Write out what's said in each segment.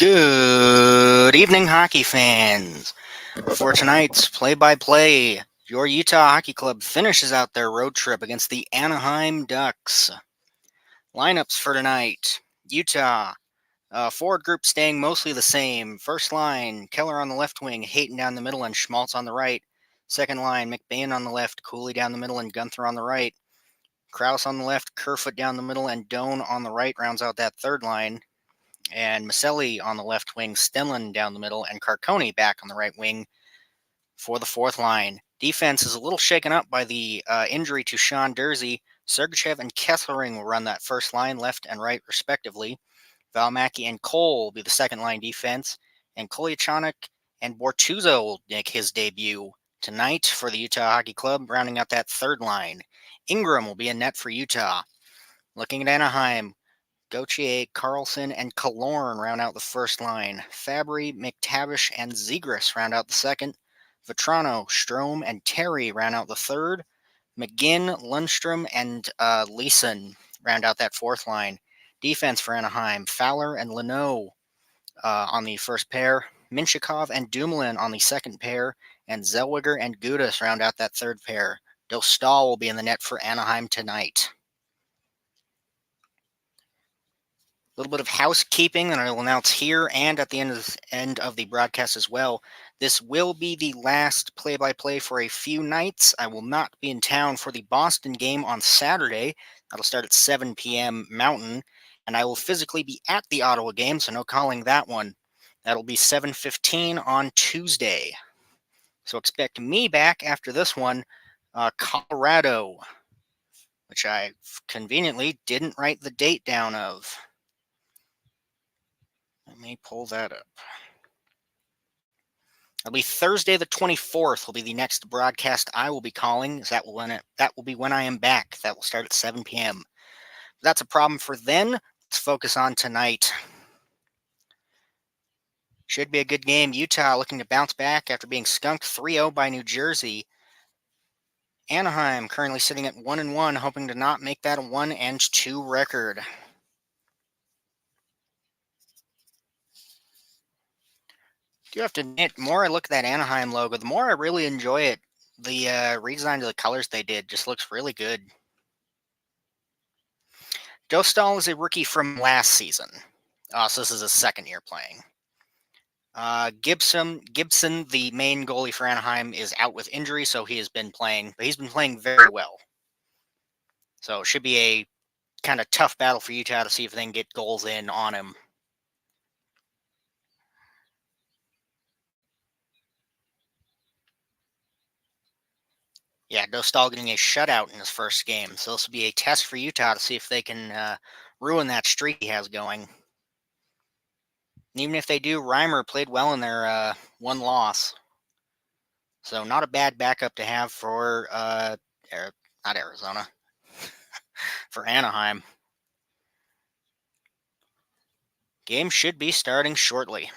Good evening, hockey fans. For tonight's play-by-play, your Utah Hockey Club finishes out their road trip against the Anaheim Ducks. Lineups for tonight: Utah, forward group staying mostly the same. First line, Keller on the left wing, Hayton down the middle, and Schmaltz on the right. Second line, McBain on the left, Cooley down the middle, and Gunther on the right. Krause on the left, Kerfoot down the middle, and Doan on the right rounds out that third line. And Maselli on the left wing, Stenlin down the middle, and Carcone back on the right wing for the fourth line. Defense is a little shaken up by the injury to Sean Dursey. Sergachev and Kessling will run that first line, left and right, respectively. Valmaki and Cole will be the second line defense, and Kolyachonok and Bortuzzo will make his debut tonight for the Utah Hockey Club, rounding out that third line. Ingram will be in net for Utah. Looking at Anaheim, Gauthier, Carlson, and Killorn round out the first line. Fabry, McTavish, and Zegras round out the second. Vetrano, Strome, and Terry round out the third. McGinn, Lundstrom, and Leeson round out that fourth line. Defense for Anaheim: Fowler and Leno on the first pair. Minchikov and Dumoulin on the second pair. And Zellweger and Gudas round out that third pair. Dostal will be in the net for Anaheim tonight. A little bit of housekeeping that I will announce here and at the end of the broadcast as well. This will be the last play-by-play for a few nights. I will not be in town for the Boston game on Saturday. That'll start at 7 p.m. Mountain, and I will physically be at the Ottawa game, so no calling that one. That'll be 7:15 on Tuesday. So expect me back after this one, Colorado, which I conveniently didn't write the date down of. Let me pull that up. It'll be Thursday the 24th will be the next broadcast I will be calling. That will be when I am back. That will start at 7 p.m. That's a problem for then. Let's focus on tonight. Should be a good game. Utah looking to bounce back after being skunked 3-0 by New Jersey. Anaheim currently sitting at 1-1, hoping to not make that a 1-2 record. Do have to admit, the more I look at that Anaheim logo, the more I really enjoy it. The redesign of the colors they did just looks really good. Dostal is a rookie from last season. So this is his second year playing. Gibson, the main goalie for Anaheim, is out with injury, so he has been playing, but he's been playing very well. So it should be a kind of tough battle for Utah to see if they can get goals in on him. Yeah, Dostal getting a shutout in his first game, so this will be a test for Utah to see if they can ruin that streak he has going. And even if they do, Reimer played well in their one loss. So not a bad backup to have for, not Arizona, for Anaheim. Game should be starting shortly.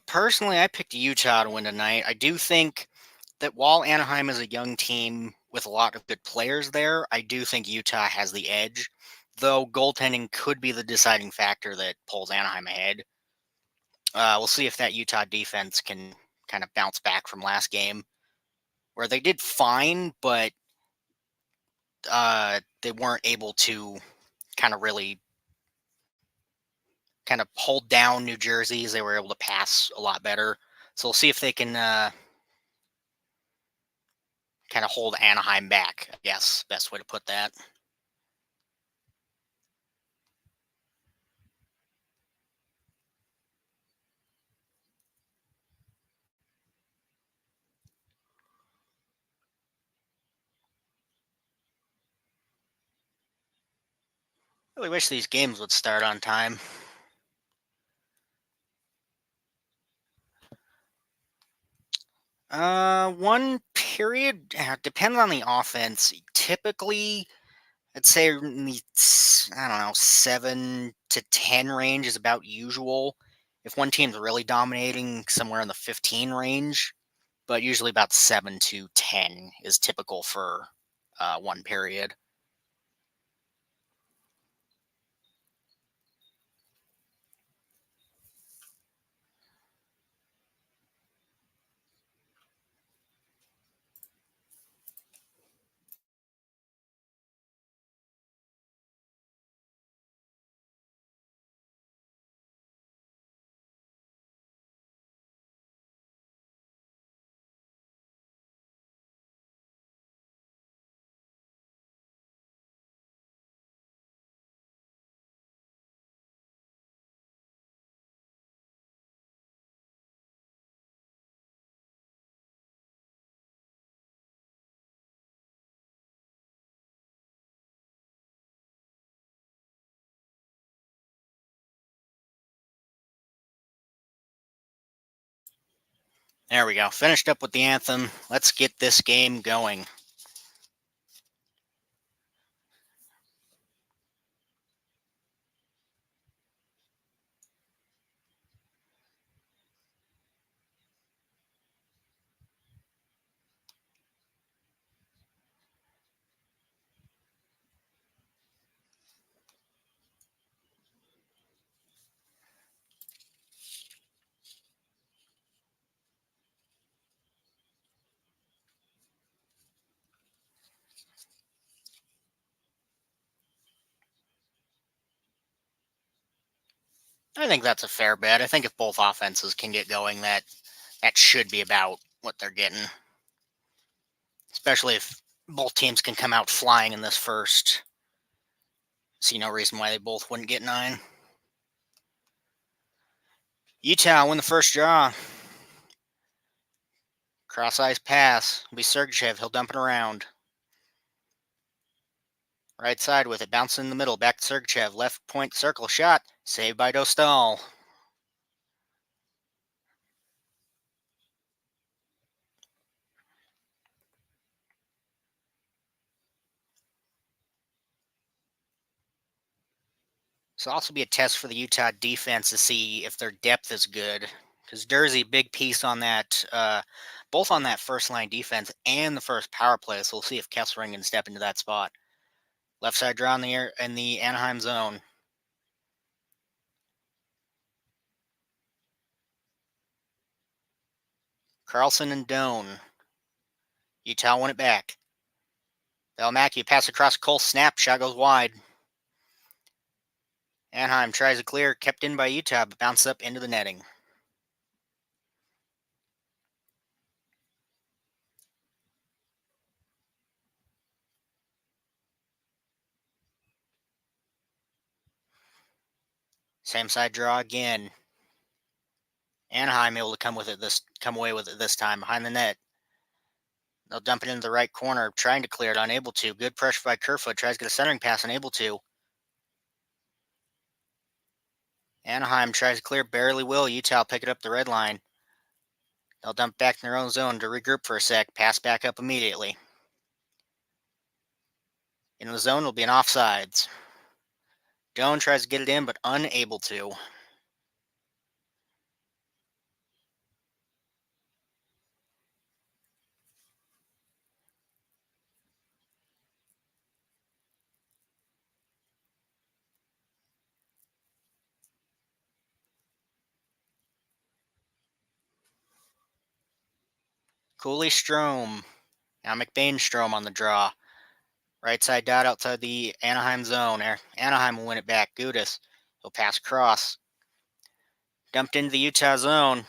Personally, I picked Utah to win tonight. I do think that while Anaheim is a young team with a lot of good players there, I do think Utah has the edge, though goaltending could be the deciding factor that pulls Anaheim ahead. We'll see if that Utah defense can kind of bounce back from last game, where they did fine, but they weren't able to kind of really kind of hold down New Jersey's. They were able to pass a lot better. So we'll see if they can kind of hold Anaheim back, I guess, best way to put that. Really wish these games would start on time. One period depends on the offense. Typically, I'd say in the I don't know 7 to 10 range is about usual. If one team's really dominating, somewhere in the 15 range, but usually about 7 to 10 is typical for one period. There we go. Finished up with the anthem. Let's get this game going. I think that's a fair bet. I think if both offenses can get going, that should be about what they're getting. Especially if both teams can come out flying in this first. See no reason why they both wouldn't get 9. Utah win the first draw. Cross ice pass. It'll be Sergachev. He'll dump it around. Right side with it. Bouncing in the middle. Back to Sergachev. Left point circle shot. Saved by Dostal. This will also be a test for the Utah defense to see if their depth is good. Because Jersey, big piece on that, both on that first line defense and the first power play. So we'll see if Kessling can step into that spot. Left side draw in the Anaheim zone. Carlson and Doan. Utah won it back. Belmacki pass across Cole. Snap. Shot goes wide. Anaheim tries to clear. Kept in by Utah, but bounced up into the netting. Same side draw again. Anaheim able to come away with it this time behind the net. They'll dump it into the right corner, trying to clear it, unable to. Good pressure by Kerfoot. Tries to get a centering pass, unable to. Anaheim tries to clear, barely will. Utah pick it up the red line. They'll dump back in their own zone to regroup for a sec. Pass back up immediately. In the zone will be an offsides. Doan tries to get it in, but unable to. Cooley-Strome. Now McBain-Strome on the draw. Right side dot outside the Anaheim zone. Anaheim will win it back. Gudis. He'll pass across. Dumped into the Utah zone.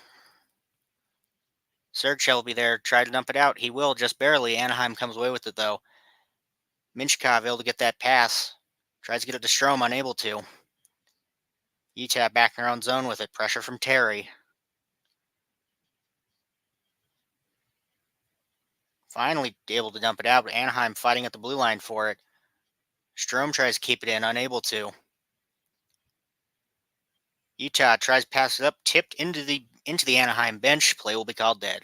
Sergachev will be there. Try to dump it out. He will, just barely. Anaheim comes away with it, though. Minchkov able to get that pass. Tries to get it to Strome, unable to. Utah back in their own zone with it. Pressure from Terry. Finally able to dump it out, but Anaheim fighting at the blue line for it. Strome tries to keep it in, unable to. Utah tries to pass it up, tipped into the Anaheim bench. Play will be called dead.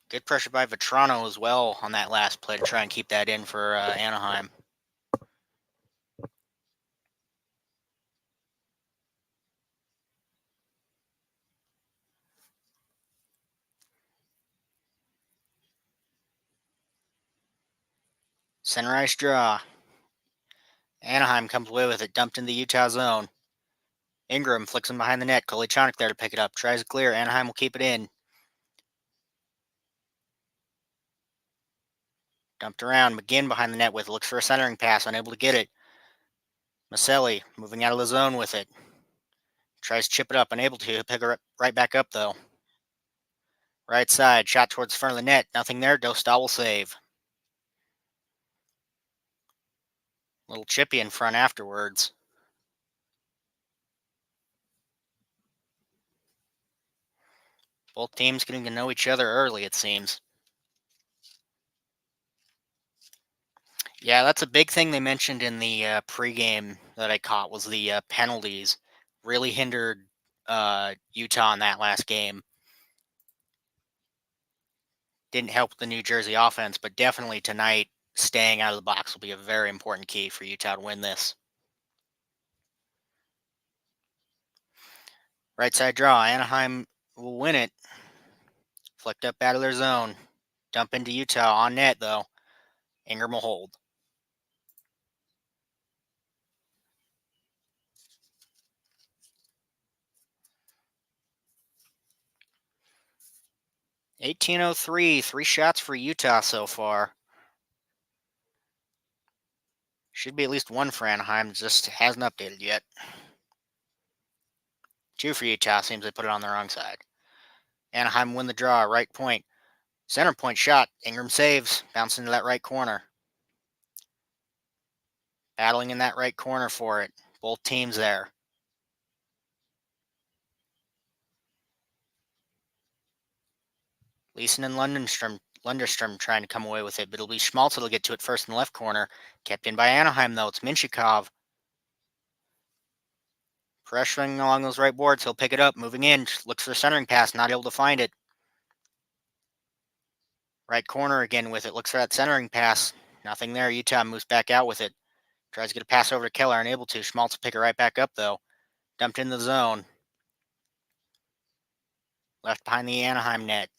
Good pressure by Vetrano as well on that last play to try and keep that in for Anaheim. Center ice draw. Anaheim comes away with it, dumped in the Utah zone. Ingram flicks him behind the net. Kolyachonok there to pick it up. Tries to clear. Anaheim will keep it in. Dumped around. McGinn behind the net with it. Looks for a centering pass. Unable to get it. Maselli moving out of the zone with it. Tries to chip it up. Unable to. He'll pick it right back up, though. Right side. Shot towards the front of the net. Nothing there. Dostal will save. Little chippy in front afterwards. Both teams getting to know each other early, it seems. Yeah, that's a big thing they mentioned in the pregame that I caught was the penalties. Really hindered Utah in that last game. Didn't help the New Jersey offense, but definitely tonight, staying out of the box will be a very important key for Utah to win this. Right side draw. Anaheim will win it. Flicked up out of their zone. Dump into Utah on net, though. Ingram will hold. $18:03. 3 shots for Utah so far. Should be at least one for Anaheim. Just hasn't updated yet. 2 for Utah. Seems they put it on the wrong side. Anaheim win the draw. Right point. Center point shot. Ingram saves. Bouncing into that right corner. Battling in that right corner for it. Both teams there. Leeson and Lunderstrom trying to come away with it, but it'll be Schmaltz that'll get to it first in the left corner. Kept in by Anaheim, though. It's Minchikov. Pressuring along those right boards. He'll pick it up. Moving in. Looks for the centering pass. Not able to find it. Right corner again with it. Looks for that centering pass. Nothing there. Utah moves back out with it. Tries to get a pass over to Keller. Unable to. Schmaltz will pick it right back up, though. Dumped in the zone. Left behind the Anaheim net.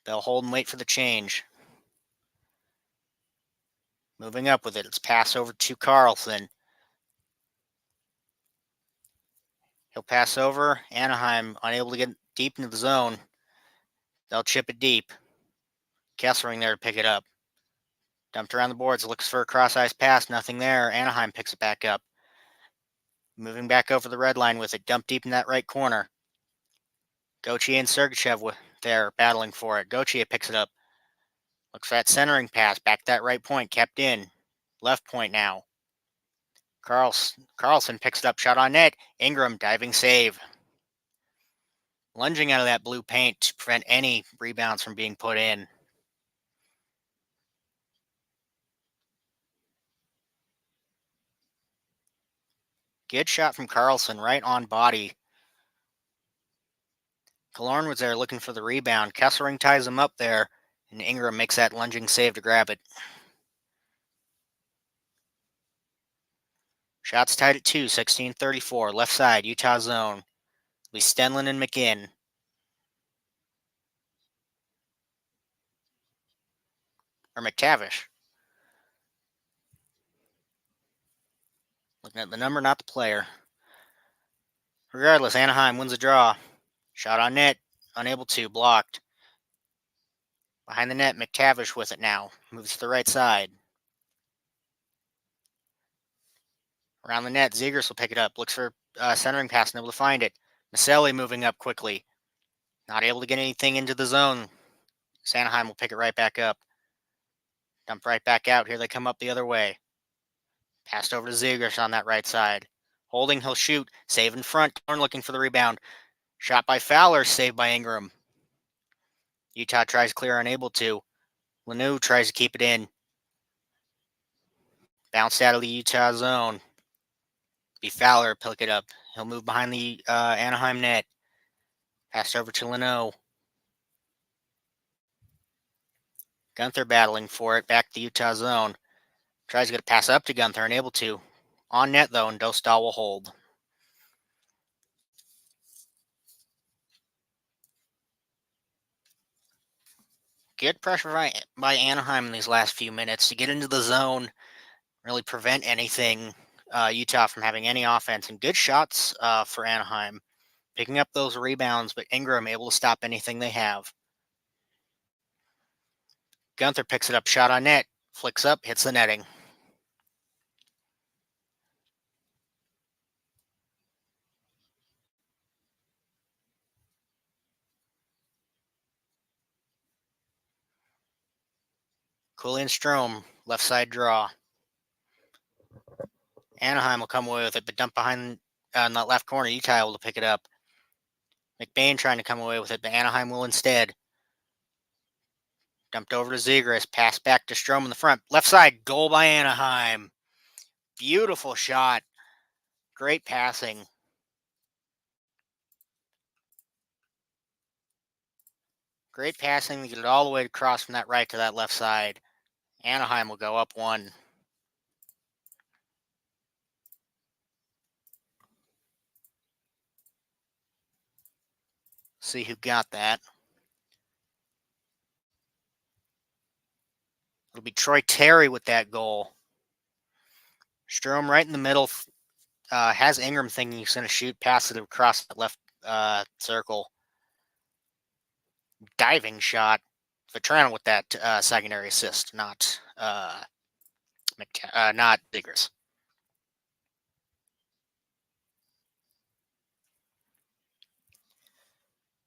They'll hold and wait for the change. Moving up with it. It's pass over to Carlson. He'll pass over. Anaheim unable to get deep into the zone. They'll chip it deep. Kessering there to pick it up. Dumped around the boards. Looks for a cross-ice pass. Nothing there. Anaheim picks it back up. Moving back over the red line with it. Dumped deep in that right corner. Gauthier and Sergachev there battling for it. Gauthier picks it up. Looks for that centering pass. Back to that right point. Kept in. Left point now. Carlson picks it up. Shot on net. Ingram diving save. Lunging out of that blue paint to prevent any rebounds from being put in. Good shot from Carlson right on body. Killorn was there looking for the rebound. Kessering ties him up there, and Ingram makes that lunging save to grab it. Shots tied at 2, 16:34. Left side, Utah zone. Lee Stenlin and McGinn. Or McTavish. Looking at the number, not the player. Regardless, Anaheim wins the draw. Shot on net, unable to, blocked. Behind the net, McTavish with it now. Moves to the right side. Around the net, Zegers will pick it up. Looks for centering pass, unable to find it. Maselli moving up quickly. Not able to get anything into the zone. Anaheim will pick it right back up. Dump right back out. Here they come up the other way. Passed over to Zegers on that right side. Holding, he'll shoot. Save in front. Torn looking for the rebound. Shot by Fowler, saved by Ingram. Utah tries clear, unable to. Lanu tries to keep it in. Bounced out of the Utah zone. Be Fowler, pick it up. He'll move behind the Anaheim net. Passed over to Lanu. Gunther battling for it. Back to the Utah zone. Tries to get a pass up to Gunther, unable to. On net, though, and Dostal will hold. Good pressure by Anaheim in these last few minutes to get into the zone, really prevent anything, Utah from having any offense. And good shots for Anaheim, picking up those rebounds, but Ingram able to stop anything they have. Gunther picks it up, shot on net, flicks up, hits the netting. Cooley and Strome, left side draw. Anaheim will come away with it, but dump behind in that left corner. Utah able to pick it up. McBain trying to come away with it, but Anaheim will instead. Dumped over to Zegras, pass back to Strome in the front. Left side, goal by Anaheim. Beautiful shot. Great passing. Great passing to get it all the way across from that right to that left side. Anaheim will go up one. See who got that. It'll be Troy Terry with that goal. Strome right in the middle. Has Ingram thinking he's going to shoot, pass it across that left circle. Diving shot. Vetrano with that secondary assist, not Zegras.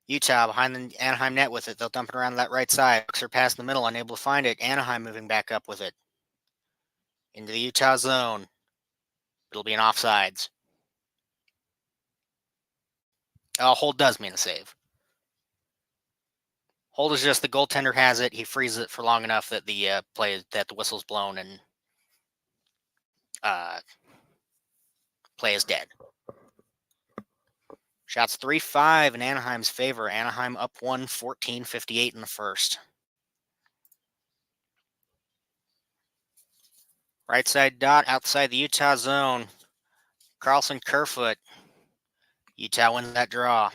Utah behind the Anaheim net with it. They'll dump it around that right side. Bucks are past the middle, unable to find it. Anaheim moving back up with it. Into the Utah zone. It'll be an offsides. Hold does mean a save. Hold is just the goaltender has it. He freezes it for long enough that the the whistle's blown and play is dead. Shots 3-5 in Anaheim's favor. Anaheim up 1, 14-58 in the first. Right side dot outside the Utah zone. Carlson Kerfoot. Utah wins that draw.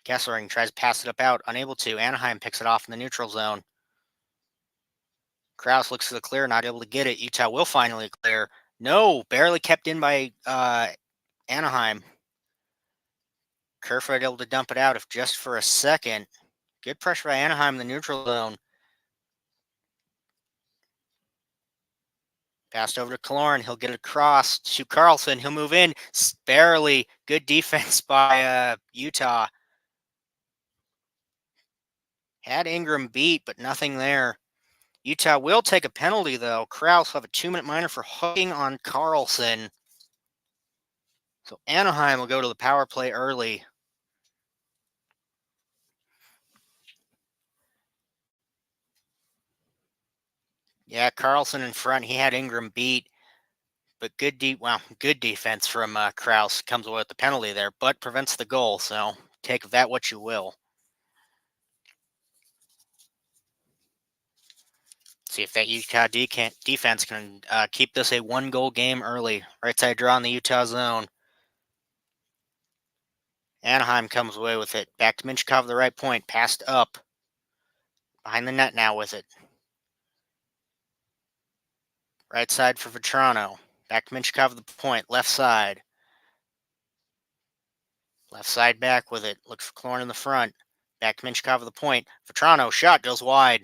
Kesselring tries to pass it up out, unable to. Anaheim picks it off in the neutral zone. Krause looks for the clear, not able to get it. Utah will finally clear. No, barely kept in by Anaheim. Kerfoot able to dump it out, if just for a second. Good pressure by Anaheim in the neutral zone. Passed over to Killorn. He'll get it across to Carlson. He'll move in. Barely. Good defense by Utah. Had Ingram beat, but nothing there. Utah will take a penalty, though. Krause will have a 2-minute minor for hooking on Carlson. So Anaheim will go to the power play early. Yeah, Carlson in front. He had Ingram beat. But good defense from Krause comes away with the penalty there, but prevents the goal. So take of that what you will. See if that Utah defense can keep this a 1-goal game early. Right side draw in the Utah zone. Anaheim comes away with it. Back to Minchkov, the right point. Passed up. Behind the net now with it. Right side for Vetrano. Back to Minchkov, the point. Left side. Left side back with it. Looks for Clorn in the front. Back to Minchkov at the point. Vetrano, shot goes wide.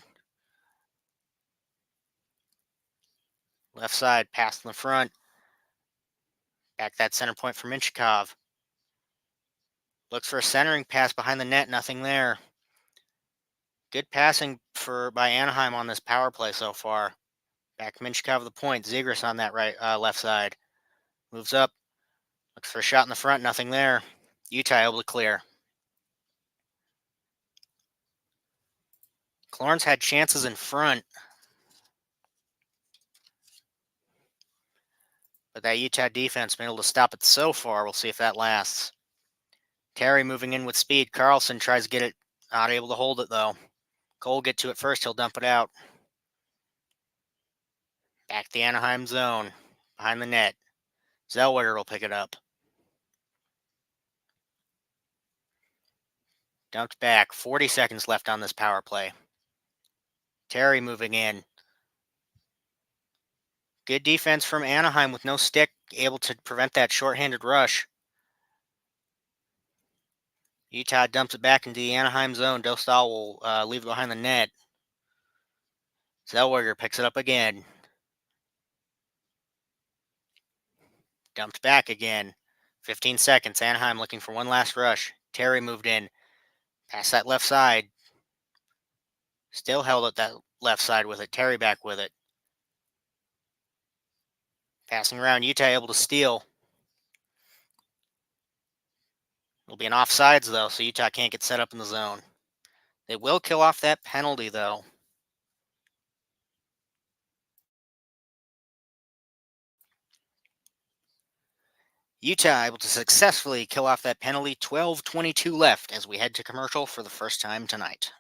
Left side, pass in the front. Back that center point for Minchkov. Looks for a centering pass behind the net. Nothing there. Good passing by Anaheim on this power play so far. Back to Minchkov at the point. Zegras on that left side. Moves up. Looks for a shot in the front. Nothing there. Utah able to clear. Clorn's had chances in front, but that Utah defense been able to stop it so far. We'll see if that lasts. Terry moving in with speed. Carlson tries to get it. Not able to hold it, though. Cole will get to it first. He'll dump it out. Back to the Anaheim zone. Behind the net. Zellweger will pick it up. Dumped back. 40 seconds left on this power play. Terry moving in. Good defense from Anaheim with no stick. Able to prevent that shorthanded rush. Utah dumps it back into the Anaheim zone. Dostal will leave it behind the net. Zellweger picks it up again. Dumped back again. 15 seconds. Anaheim looking for one last rush. Terry moved in. Past that left side. Still held at that left side with it. Terry back with it. Passing around. Utah able to steal. It'll be an offsides, though, so Utah can't get set up in the zone. They will kill off that penalty, though. Utah able to successfully kill off that penalty. 12:22 left as we head to commercial for the first time tonight.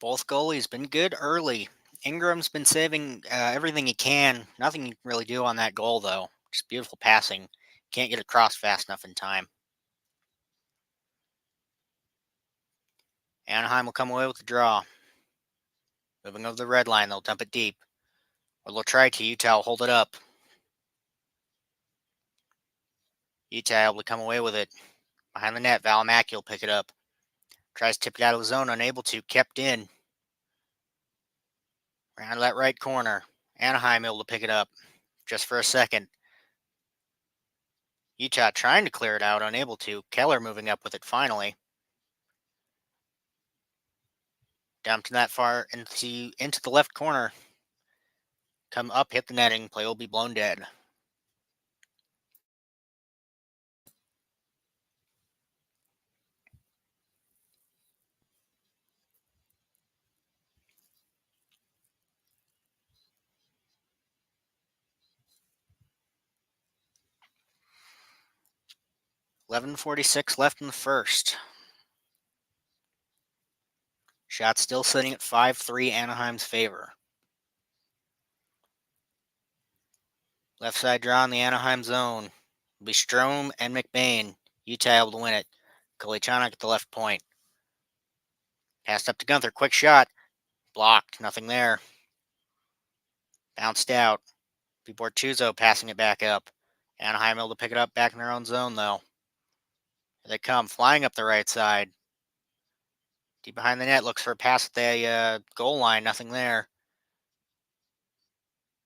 Both goalies been good early. Ingram's been saving everything he can. Nothing he can really do on that goal, though. Just beautiful passing. Can't get across fast enough in time. Anaheim will come away with the draw. Moving over the red line, they'll dump it deep. Or they'll try to. Utah will hold it up. Utah able to come away with it. Behind the net, Valimaki will pick it up. Tries to tip it out of the zone, unable to. Kept in. Around that right corner. Anaheim able to pick it up. Just for a second. Utah trying to clear it out, unable to. Keller moving up with it finally. Dumped that far into the left corner. Come up, hit the netting. Play will be blown dead. .11:46 left in the first. Shot still sitting at 5-3 Anaheim's favor. Left side draw in the Anaheim zone. It'll be Strome and McBain. Utah able to win it. Kolyachonok at the left point. Passed up to Gunther. Quick shot. Blocked. Nothing there. Bounced out. Bortuzzo passing it back up. Anaheim able to pick it up back in their own zone, though. Here they come. Flying up the right side. Deep behind the net. Looks for a pass at the goal line. Nothing there.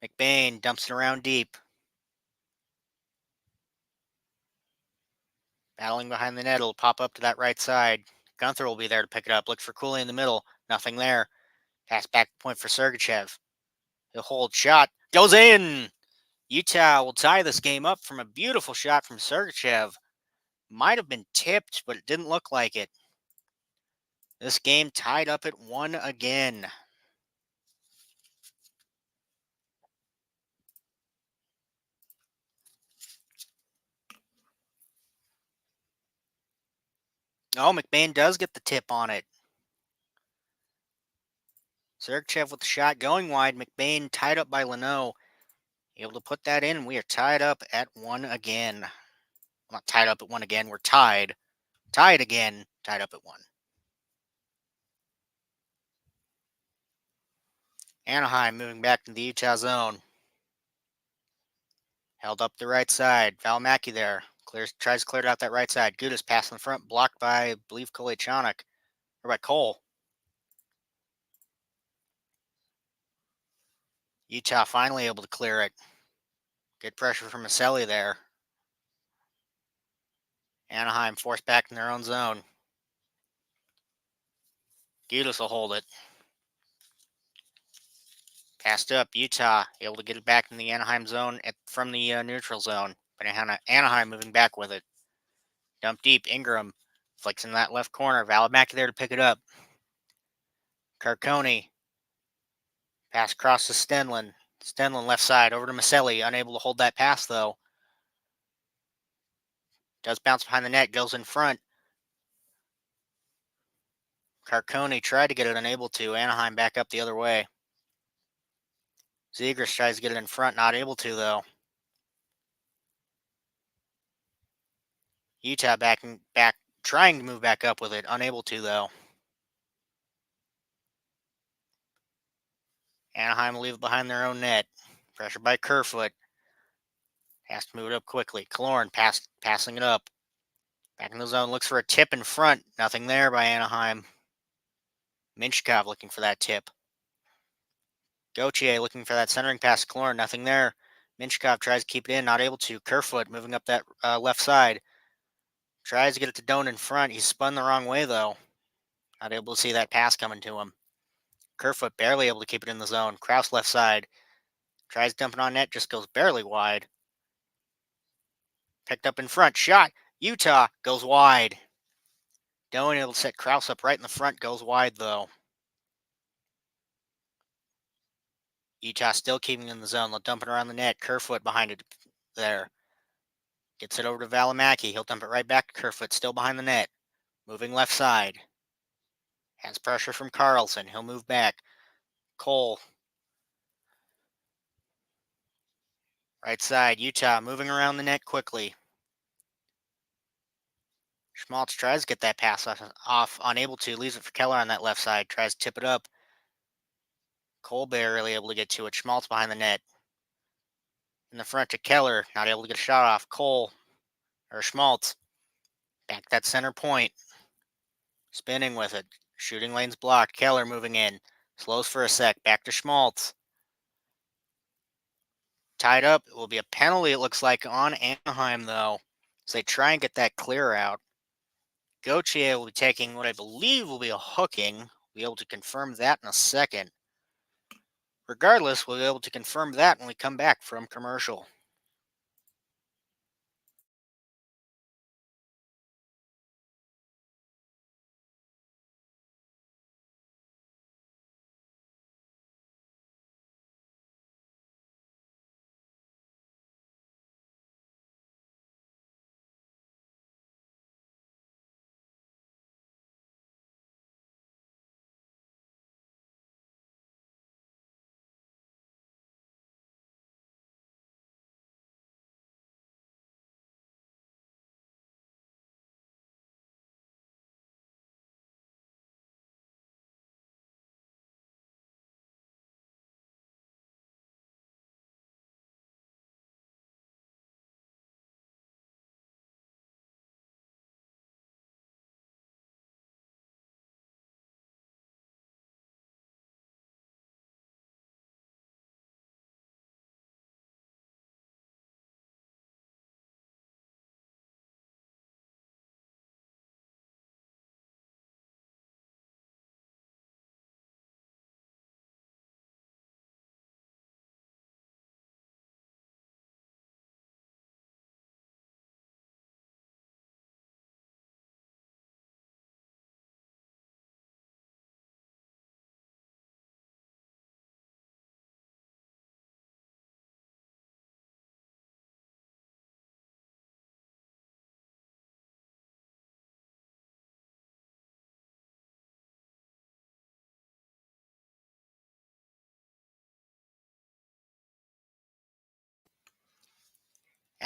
McBain dumps it around deep. Battling behind the net. It'll pop up to that right side. Gunther will be there to pick it up. Looks for Cooley in the middle. Nothing there. Pass back point for Sergachev. He'll hold. Shot. Goes in! Utah will tie this game up from a beautiful shot from Sergachev. Might have been tipped, but it didn't look like it. This game tied up at 1 again. Oh, McBain does get the tip on it. Sergachev with the shot going wide. McBain tied up by Leno. Able to put that in. We are tied up at 1 again. Not tied up at 1 again. We're tied. Tied again. Tied up at 1. Anaheim moving back to the Utah zone. Held up the right side. Valimaki there. Tries to clear it out that right side. Gudas pass in the front. Blocked by, I believe, Kolyachonok. Or by Cole. Utah finally able to clear it. Good pressure from Maselli there. Anaheim forced back in their own zone. Gudas will hold it. Passed up. Utah able to get it back in the Anaheim zone from the neutral zone. But Anaheim moving back with it. Dump deep. Ingram flicks in that left corner. Valimaki there to pick it up. Carcone. Pass across to Stenlin. Stenlin left side over to Maselli. Unable to hold that pass though. Does bounce behind the net. Goes in front. Carcone tried to get it, unable to. Anaheim back up the other way. Zegras tries to get it in front, not able to though. Utah back, trying to move back up with it, unable to though. Anaheim will leave it behind their own net. Pressure by Kerfoot. Has to move it up quickly. Killorn passing it up. Back in the zone, looks for a tip in front. Nothing there by Anaheim. Minchkov looking for that tip. Gauthier looking for that centering pass to Killorn. Nothing there. Minchkov tries to keep it in, not able to. Kerfoot moving up that left side. Tries to get it to Doan in front. He's spun the wrong way, though. Not able to see that pass coming to him. Kerfoot barely able to keep it in the zone. Kraus left side. Tries dumping on net, just goes barely wide. Picked up in front. Shot. Utah goes wide. Doan able to set Kraus up right in the front. Goes wide, though. Utah still keeping it in the zone. They'll dump it around the net. Kerfoot behind it there. Gets it over to Valimaki. He'll dump it right back to Kerfoot. Still behind the net. Moving left side. Has pressure from Carlson. He'll move back. Cole. Right side. Utah moving around the net quickly. Schmaltz tries to get that pass off. Unable to. Leaves it for Keller on that left side. Tries to tip it up. Cole barely able to get to it. Schmaltz behind the net. In the front to Keller. Not able to get a shot off. Cole. Or Schmaltz. Back that center point. Spinning with it. Shooting lane's blocked. Keller moving in. Slows for a sec. Back to Schmaltz. Tied up. It will be a penalty, it looks like, on Anaheim, though. As they try and get that clear out. Gauthier will be taking what I believe will be a hooking. We'll be able to confirm that in a second. Regardless, we'll be able to confirm that when we come back from commercial.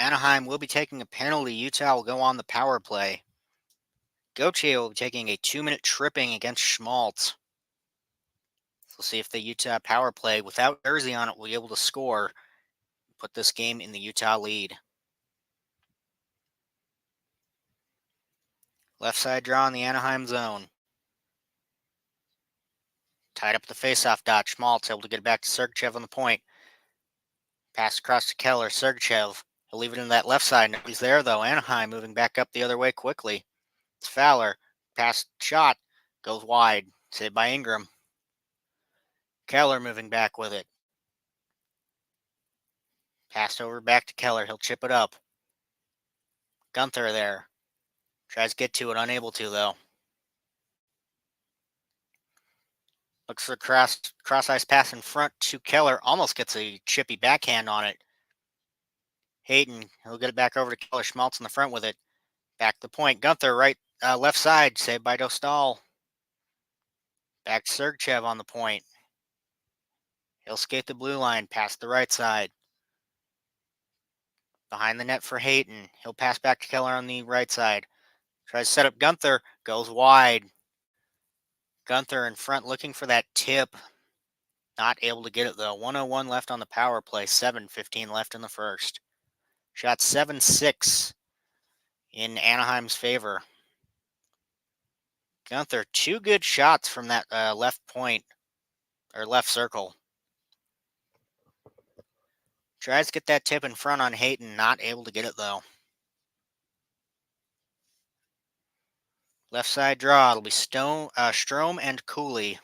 Anaheim will be taking a penalty. Utah will go on the power play. Gauthier will be taking a 2-minute tripping against Schmaltz. We'll see if the Utah power play without jersey on it will be able to score, put this game in the Utah lead. Left side draw in the Anaheim zone. Tied up the faceoff dot. Schmaltz able to get it back to Sergachev on the point. Pass across to Keller. Sergachev. He'll leave it in that left side. Nobody's there, though. Anaheim moving back up the other way quickly. It's Fowler. Pass shot. Goes wide. Saved by Ingram. Keller moving back with it. Passed over back to Keller. He'll chip it up. Gunther there. Tries to get to it. Unable to, though. Looks for cross ice pass in front to Keller. Almost gets a chippy backhand on it. Hayden, he'll get it back over to Keller. Schmaltz in the front with it. Back to the point. Gunther, left side. Saved by Dostal. Back to Sergachev on the point. He'll skate the blue line. Past the right side. Behind the net for Hayden. He'll pass back to Keller on the right side. Tries to set up Gunther. Goes wide. Gunther in front looking for that tip. Not able to get it, though. 1:01 left on the power play. 7:15 left in the first. Shot 7-6 in Anaheim's favor. Gunther, 2 good shots from that left point, or left circle. Tries to get that tip in front on Hayden. Not able to get it, though. Left side draw. It'll be Strome and Cooley.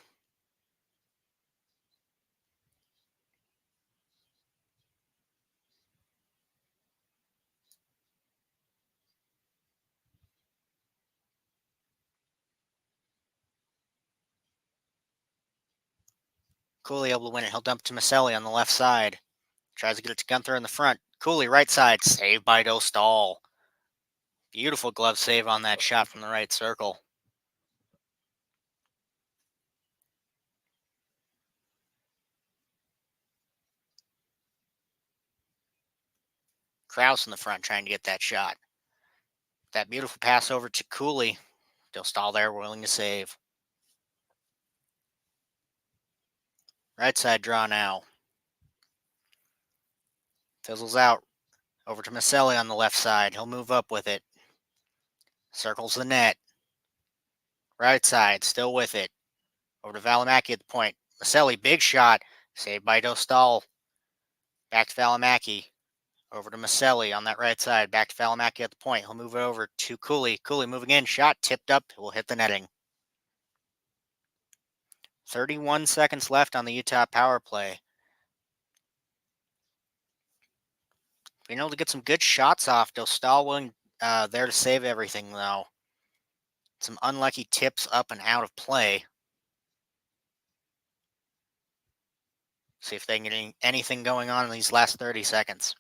Cooley able to win it. He'll dump to Maselli on the left side. Tries to get it to Gunther in the front. Cooley right side. Saved by Dostal. Beautiful glove save on that shot from the right circle. Krause in the front trying to get that shot. That beautiful pass over to Cooley. Dostal there willing to save. Right side draw now. Fizzles out. Over to Maselli on the left side. He'll move up with it. Circles the net. Right side, still with it. Over to Valimaki at the point. Maselli, big shot. Saved by Dostal. Back to Valimaki. Over to Maselli on that right side. Back to Valimaki at the point. He'll move it over to Cooley. Cooley moving in. Shot tipped up. Will hit the netting. 31 seconds left on the Utah power play. Being able to get some good shots off. Dostal willing there to save everything, though. Some unlucky tips up and out of play. See if they can get anything going on in these last 30 seconds.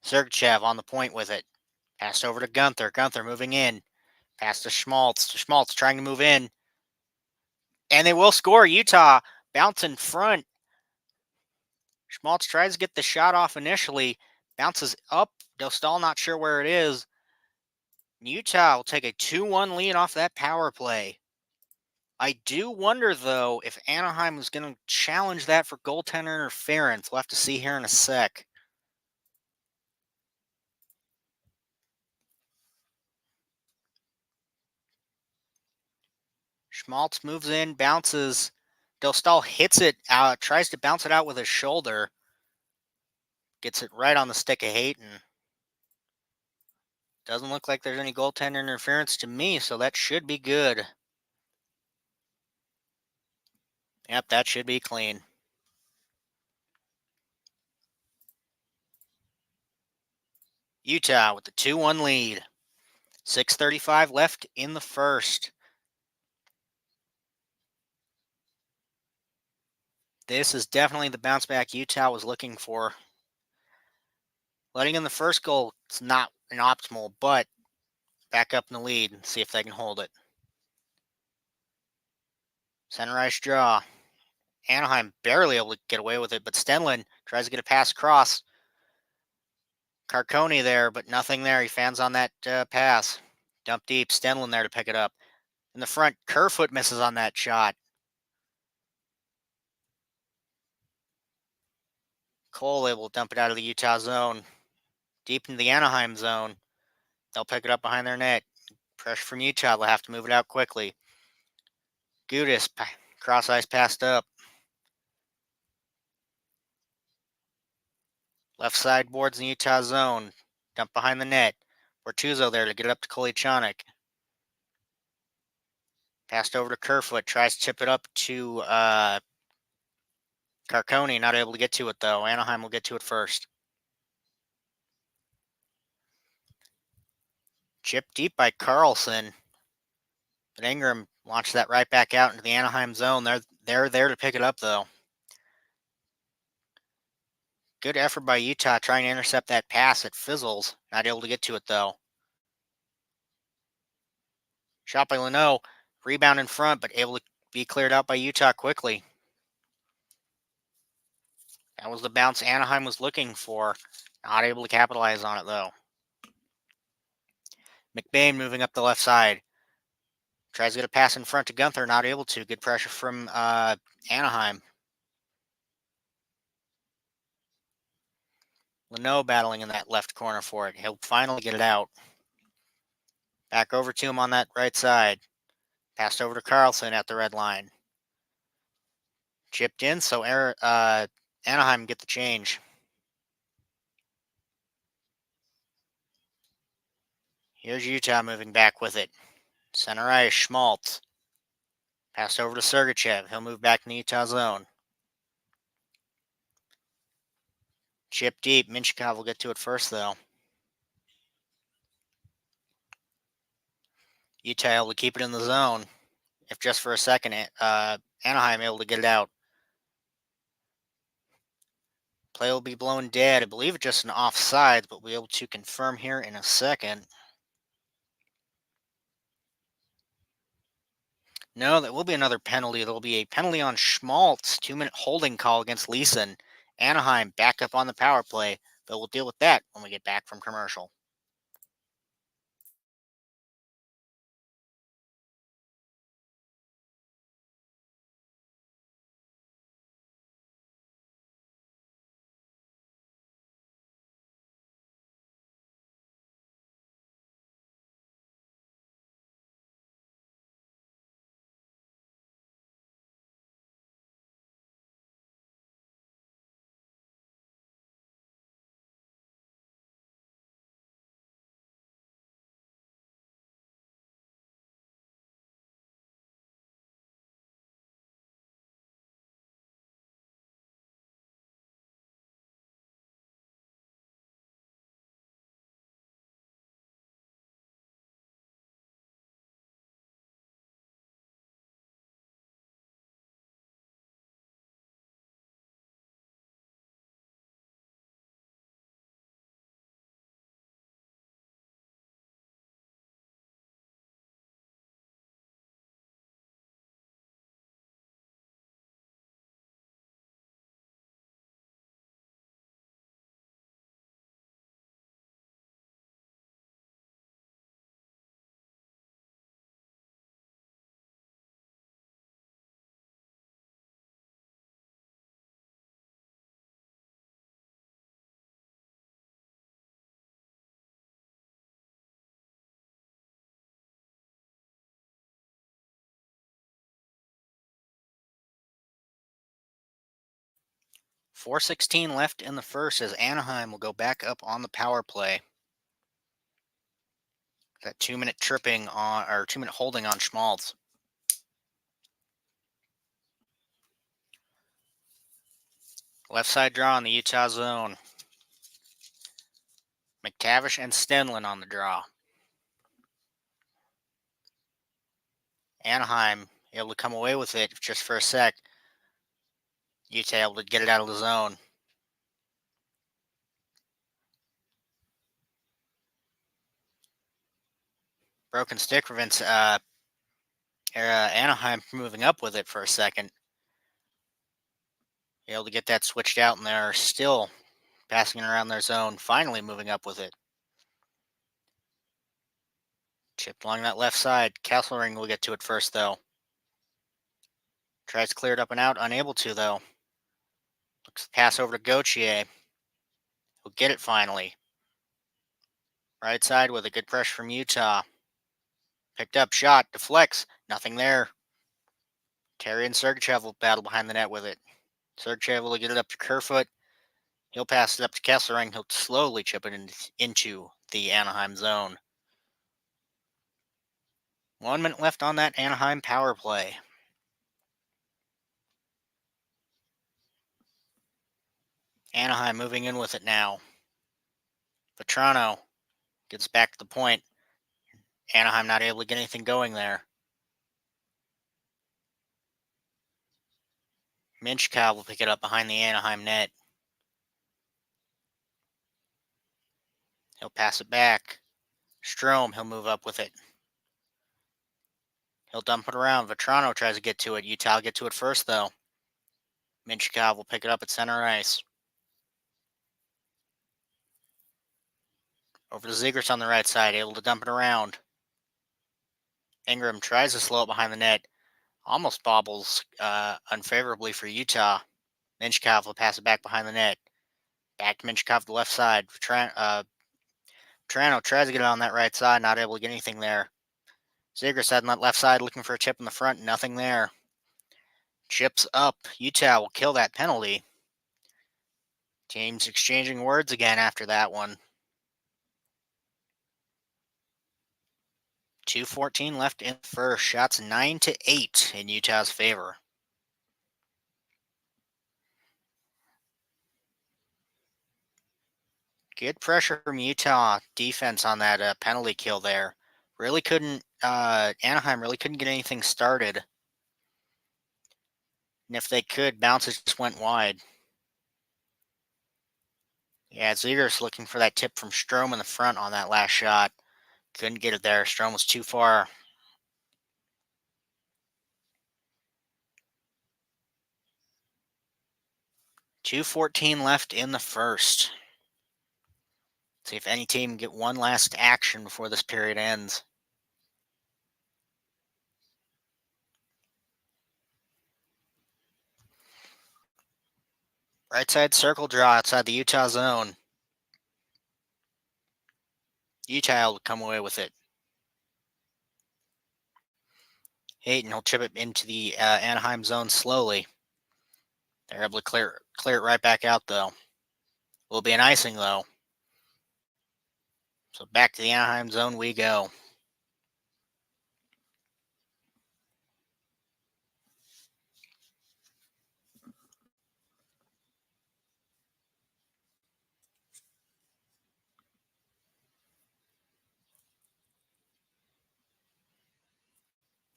Sergachev on the point with it. Passed over to Gunther. Gunther moving in. Pass to Schmaltz. Schmaltz trying to move in. And they will score. Utah bounce in front. Schmaltz tries to get the shot off initially. Bounces up. Dostal not sure where it is. Utah will take a 2-1 lead off that power play. I do wonder, though, if Anaheim is going to challenge that for goaltender interference. We'll have to see here in a sec. Schmaltz moves in, bounces. Dostal hits it out, tries to bounce it out with his shoulder. Gets it right on the stick of Hayden. Doesn't look like there's any goaltender interference to me, so that should be good. Yep, that should be clean. Utah with the 2-1 lead. 6:35 left in the first. This is definitely the bounce back Utah was looking for. Letting in the first goal is not an optimal, but back up in the lead and see if they can hold it. Center ice draw. Anaheim barely able to get away with it, but Stenlin tries to get a pass across. Carcone there, but nothing there. He fans on that pass. Dump deep. Stenlin there to pick it up. In the front, Kerfoot misses on that shot. Cole able to dump it out of the Utah zone. Deep into the Anaheim zone. They'll pick it up behind their net. Pressure from Utah. They'll have to move it out quickly. Gudis, cross ice passed up. Left side boards in the Utah zone. Dump behind the net. Bortuzzo there to get it up to Kolichanik. Passed over to Kerfoot. Tries to chip it up to Carcone. Not able to get to it, though. Anaheim will get to it first. Chip deep by Carlson. But Ingram launched that right back out into the Anaheim zone. They're there to pick it up, though. Good effort by Utah trying to intercept that pass. It fizzles. Not able to get to it, though. Shot by Leno. Rebound in front, but able to be cleared out by Utah quickly. That was the bounce Anaheim was looking for. Not able to capitalize on it, though. McBain moving up the left side. Tries to get a pass in front to Gunther. Not able to. Good pressure from Anaheim. Leno battling in that left corner for it. He'll finally get it out. Back over to him on that right side. Passed over to Carlson at the red line. Chipped in, so Anaheim get the change. Here's Utah moving back with it. Center ice, Schmaltz. Passed over to Sergachev. He'll move back in the Utah zone. Chip deep. Minchikov will get to it first, though. Utah able to keep it in the zone. If just for a second, Anaheim able to get it out. Play will be blown dead. I believe it's just an offside, but we'll be able to confirm here in a second. No, that will be another penalty. There will be a penalty on Schmaltz. 2-minute holding call against Leeson. Anaheim back up on the power play, but we'll deal with that when we get back from commercial. .416 left in the first as Anaheim will go back up on the power play. That 2-minute tripping on, or 2-minute holding on Schmaltz. Left side draw in the Utah zone. McTavish and Stenlin on the draw. Anaheim able to come away with it just for a sec. Utah able to get it out of the zone. Broken stick prevents Anaheim from moving up with it for a second. Able to get that switched out, and they're still passing it around their zone, finally moving up with it. Chip along that left side. Kesselring will get to it first, though. Tries to clear it up and out, unable to, though. Looks to pass over to Gauthier. He'll get it finally. Right side with a good pressure from Utah. Picked up, shot, deflects, nothing there. Terry and Sergachev will battle behind the net with it. Sergachev will get it up to Kerfoot. He'll pass it up to Kesselring. He'll slowly chip it into the Anaheim zone. 1 minute left on that Anaheim power play. Anaheim moving in with it now. Vetrano gets back to the point. Anaheim not able to get anything going there. Minchkov will pick it up behind the Anaheim net. He'll pass it back. Strome, he'll move up with it. He'll dump it around. Vetrano tries to get to it. Utah will get to it first, though. Minchkov will pick it up at center ice. Over to Zegras on the right side, able to dump it around. Ingram tries to slow it behind the net. Almost bobbles unfavorably for Utah. Minchkov will pass it back behind the net. Back to Minchkov to the left side. Vetrano tries to get it on that right side, not able to get anything there. Zegras on that left side looking for a chip in the front, nothing there. Chips up. Utah will kill that penalty. Teams exchanging words again after that one. 2:14 left in the first. Shots 9-8 in Utah's favor. Good pressure from Utah defense on that penalty kill there. Really couldn't, Anaheim really couldn't get anything started. And if they could, bounces just went wide. Yeah, Zegras looking for that tip from Strome in the front on that last shot. Couldn't get it there. Strome was too far. .214 left in the first. See if any team can get one last action before this period ends. Right side circle draw outside the Utah zone. Utah will come away with it. Hayton will chip it into the Anaheim zone slowly. They're able to clear it right back out, though. Will be an icing, though. So back to the Anaheim zone we go.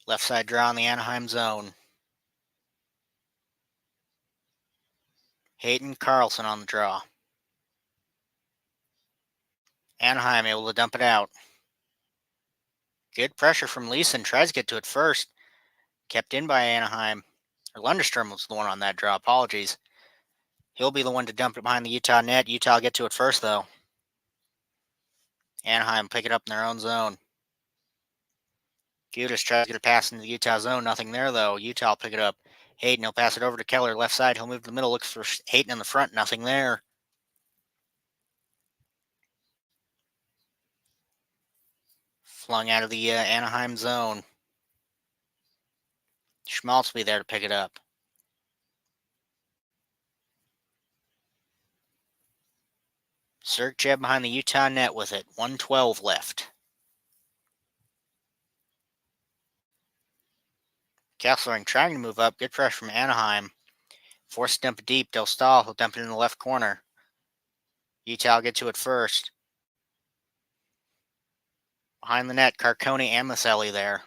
Left side draw in the Anaheim zone. Hayton Carlson on the draw. Anaheim able to dump it out. Good pressure from Leeson. Tries to get to it first. Kept in by Anaheim. Or Lundestrom was the one on that draw. Apologies. He'll be the one to dump it behind the Utah net. Utah will get to it first, though. Anaheim pick it up in their own zone. Gudas tries to get a pass into the Utah zone. Nothing there, though. Utah will pick it up. Hayden, he'll pass it over to Keller. Left side, he'll move to the middle. Looks for Hayden in the front. Nothing there. Flung out of the Anaheim zone. Schmaltz will be there to pick it up. Sergachev behind the Utah net with it. 1:12 left. Kesselring trying to move up. Good pressure from Anaheim. Forced dump it deep. Del Stahl, he'll dump it in the left corner. Utah will get to it first. Behind the net, Carcone and Maselli there.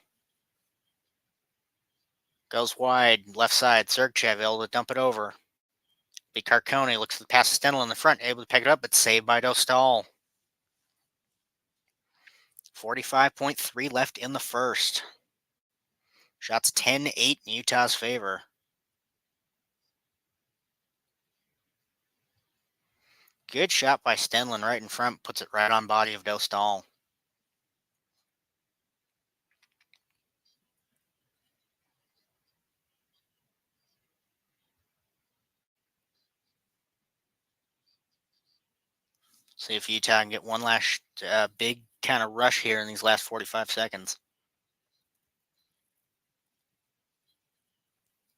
Goes wide, left side. Sergachev able to dump it over. Be Carcone looks to pass to Stendel in the front, able to pick it up, but saved by Dostal. 45.3 left in the first. Shots 10-8 in Utah's favor. Good shot by Stenlin right in front. Puts it right on body of Dostal. See if Utah can get one last big kind of rush here in these last 45 seconds.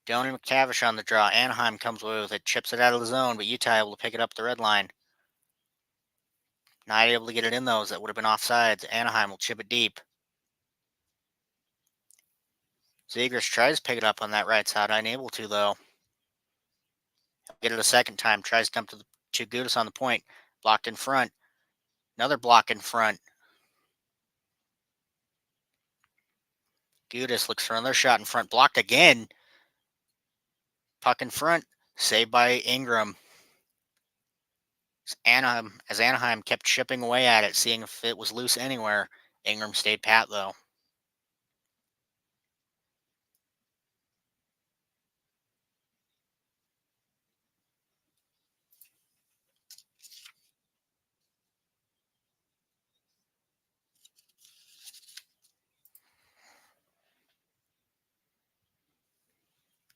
Doan and McTavish on the draw. Anaheim comes away with it, chips it out of the zone, but Utah able to pick it up the red line. Not able to get it in those. That would have been offsides. Anaheim will chip it deep. Zegras tries to pick it up on that right side. Unable to, though. Get it a second time. Tries to dump to Chigudas on the point. Blocked in front. Another block in front. Gudas looks for another shot in front. Blocked again. Puck in front. Saved by Ingram. As Anaheim kept chipping away at it, seeing if it was loose anywhere. Ingram stayed pat, though.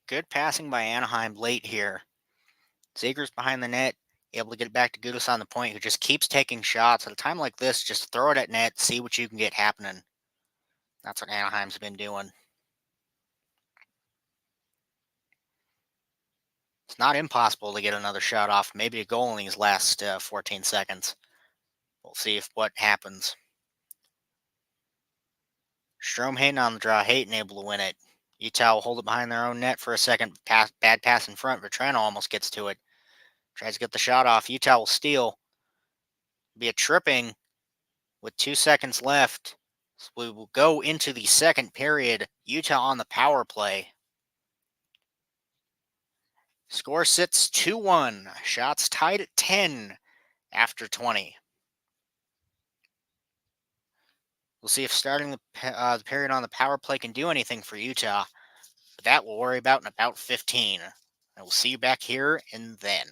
Good passing by Anaheim late here. Zegras behind the net, able to get it back to Gudas on the point, who just keeps taking shots. At a time like this, just throw it at net, see what you can get happening. That's what Anaheim's been doing. It's not impossible to get another shot off, maybe a goal in these last 14 seconds. We'll see what happens. Strome Hayden on the draw. Hayden able to win it. Utah will hold it behind their own net for a second. Bad pass in front. Vetrano almost gets to it. Tries to get the shot off. Utah will steal. Be a tripping with 2 seconds left. So we will go into the second period. Utah on the power play. Score sits 2-1. Shots tied at 10 after 20. We'll see if starting the period on the power play can do anything for Utah. But that we'll worry about in about 15. And we'll see you back here and then.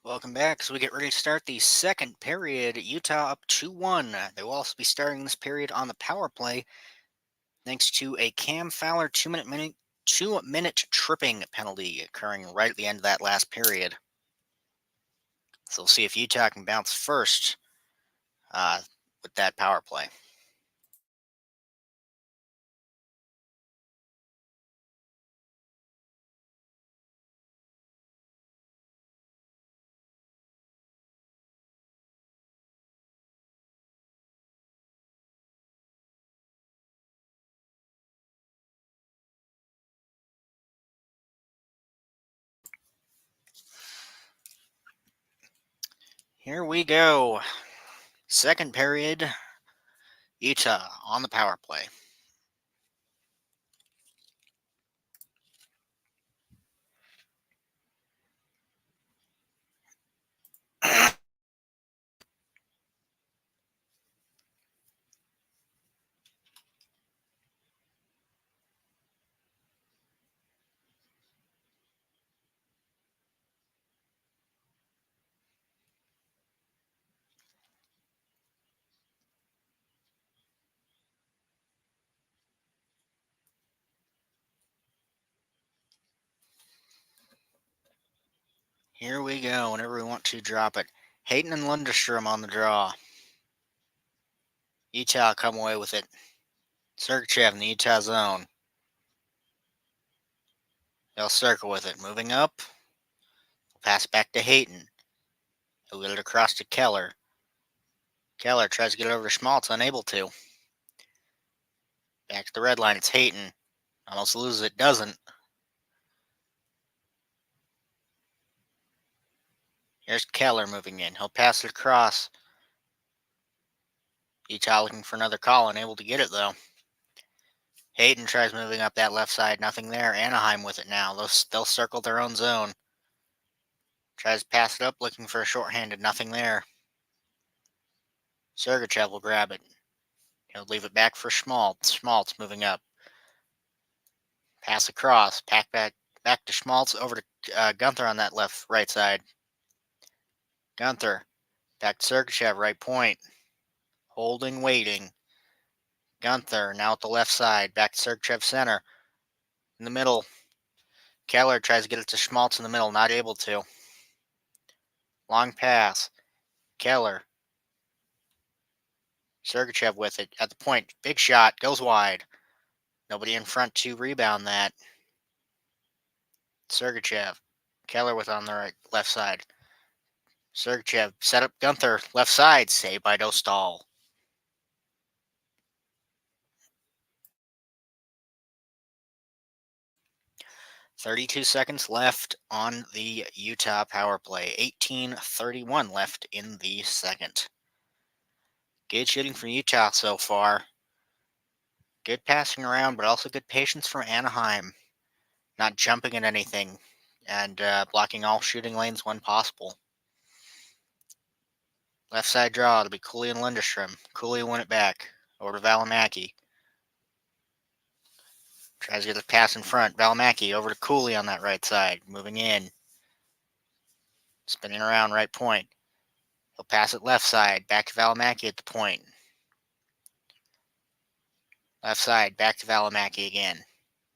Welcome back. So we get ready to start the second period. Utah up 2-1. They will also be starting this period on the power play thanks to a Cam Fowler 2-minute tripping penalty occurring right at the end of that last period. So we'll see if Utah can bounce first with that power play. Here we go. Second period, Utah on the power play. Here we go. Whenever we want to drop it. Hayden and Lundestrom on the draw. Utah come away with it. Sergachev in the Utah zone. They'll circle with it. Moving up. Pass back to Hayton. He'll get it across to Keller. Keller tries to get it over to Schmaltz, unable to. Back to the red line. It's Hayton. Almost loses it, doesn't. Here's Keller moving in. He'll pass it across. Utah looking for another call, unable to get it though. Hayton tries moving up that left side, nothing there. Anaheim with it now. They'll circle their own zone. Tries to pass it up, looking for a shorthanded, nothing there. Sergachev will grab it. He'll leave it back for Schmaltz. Schmaltz moving up. Pass across. Back to Schmaltz, over to Gunther on that right side. Gunther. Back to Sergachev, right point. Holding, waiting. Gunther now at the left side. Back to Sergachev center. In the middle. Keller tries to get it to Schmaltz in the middle. Not able to. Long pass. Keller. Sergachev with it at the point. Big shot. Goes wide. Nobody in front to rebound that. Sergachev. Keller with on the left side. Sergachev set up Gunther. Left side. Saved by Dostal. 32 seconds left on the Utah power play. 18:31 left in the second. Good shooting from Utah so far. Good passing around, but also good patience from Anaheim. Not jumping at anything and blocking all shooting lanes when possible. Left side draw. It'll be Cooley and Lindstrom. Cooley win it back. Over to Valimaki. Tries to get the pass in front. Valimaki over to Cooley on that right side. Moving in. Spinning around right point. He'll pass it left side. Back to Valimaki at the point. Left side. Back to Valimaki again.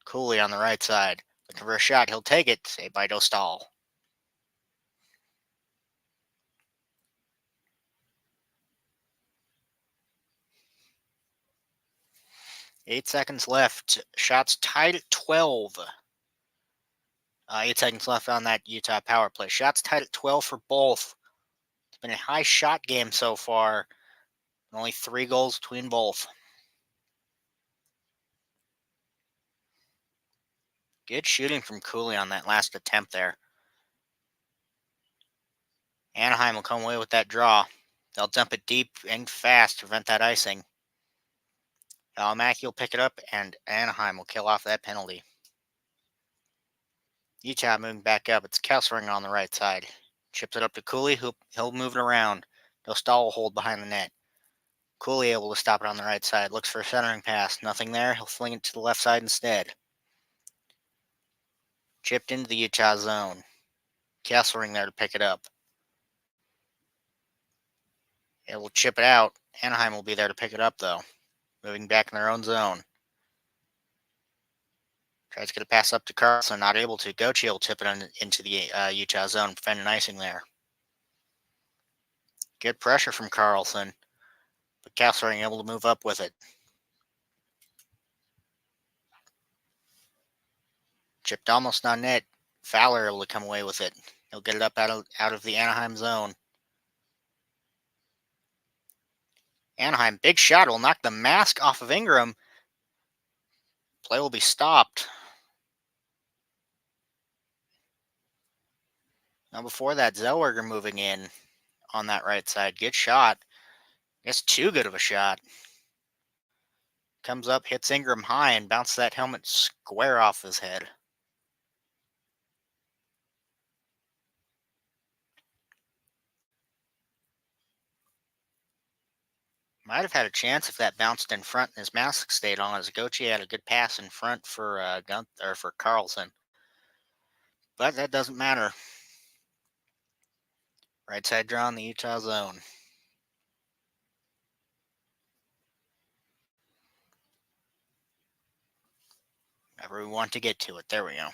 Cooley on the right side. Looking for a shot. He'll take it. Saved by Dostal. Eight seconds left. Shots tied at 12. 8 seconds left on that Utah power play. Shots tied at 12 for both. It's been a high shot game so far. Only 3 goals between both. Good shooting from Cooley on that last attempt there. Anaheim will come away with that draw. They'll dump it deep and fast to prevent that icing. Valimaki will pick it up, and Anaheim will kill off that penalty. Utah moving back up. It's Kessering on the right side. Chips it up to Cooley. He'll move it around. Dostal will hold behind the net. Cooley able to stop it on the right side. Looks for a centering pass. Nothing there. He'll fling it to the left side instead. Chipped into the Utah zone. Kessering there to pick it up. Able to chip it out. Anaheim will be there to pick it up, though. Moving back in their own zone. Tries to get a pass up to Carlson, not able to. Gauthier will tip it into the Utah zone, preventing icing there. Good pressure from Carlson, but Kessler able to move up with it. Chipped almost on net. Fowler able to come away with it. He'll get it up out of the Anaheim zone. Anaheim, big shot, will knock the mask off of Ingram. Play will be stopped. Now before that, Zellweger moving in on that right side. Good shot. I guess too good of a shot. Comes up, hits Ingram high, and bounces that helmet square off his head. Might have had a chance if that bounced in front and his mask stayed on, as Gauthier had a good pass in front for for Carlson. But that doesn't matter. Right side draw in the Utah zone. Whenever we want to get to it. There we go.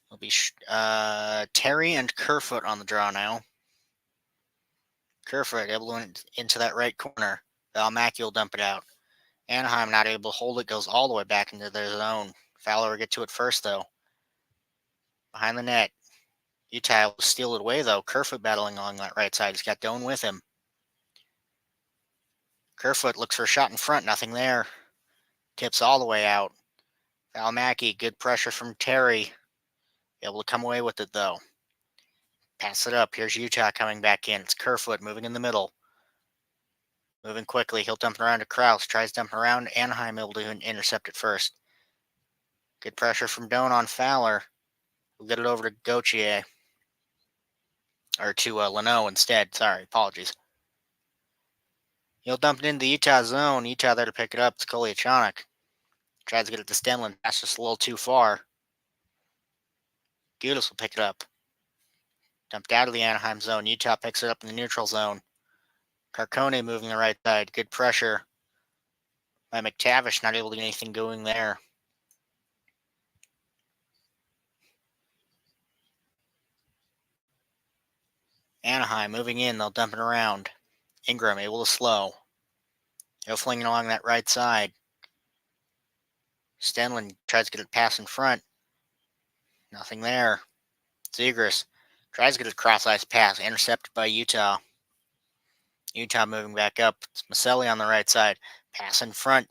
It'll be Terry and Kerfoot on the draw now. Kerfoot able to into that right corner. Valmacky will dump it out. Anaheim not able to hold it. Goes all the way back into their zone. Fowler will get to it first, though. Behind the net. Utah will steal it away, though. Kerfoot battling along that right side. He's got Doan with him. Kerfoot looks for a shot in front. Nothing there. Tips all the way out. Valmacky, good pressure from Terry. Able to come away with it, though. Pass it up. Here's Utah coming back in. It's Kerfoot moving in the middle. Moving quickly. He'll dump it around to Krause. Tries dumping around. Anaheim able to intercept it first. Good pressure from Doan on Fowler. We'll get it over to Gauthier. Or to Leno instead. Sorry, apologies. He'll dump it into the Utah zone. Utah there to pick it up. It's Koliachonic. Tries to get it to Stenlin. That's just a little too far. Gudis will pick it up. Dumped out of the Anaheim zone. Utah picks it up in the neutral zone. Carcone moving the right side. Good pressure by McTavish. Not able to get anything going there. Anaheim moving in. They'll dump it around. Ingram able to slow. He'll fling it along that right side. Stenlin tries to get it pass in front. Nothing there. Zegras tries to get a cross-ice pass. Intercepted by Utah. Utah moving back up. It's Maselli on the right side. Pass in front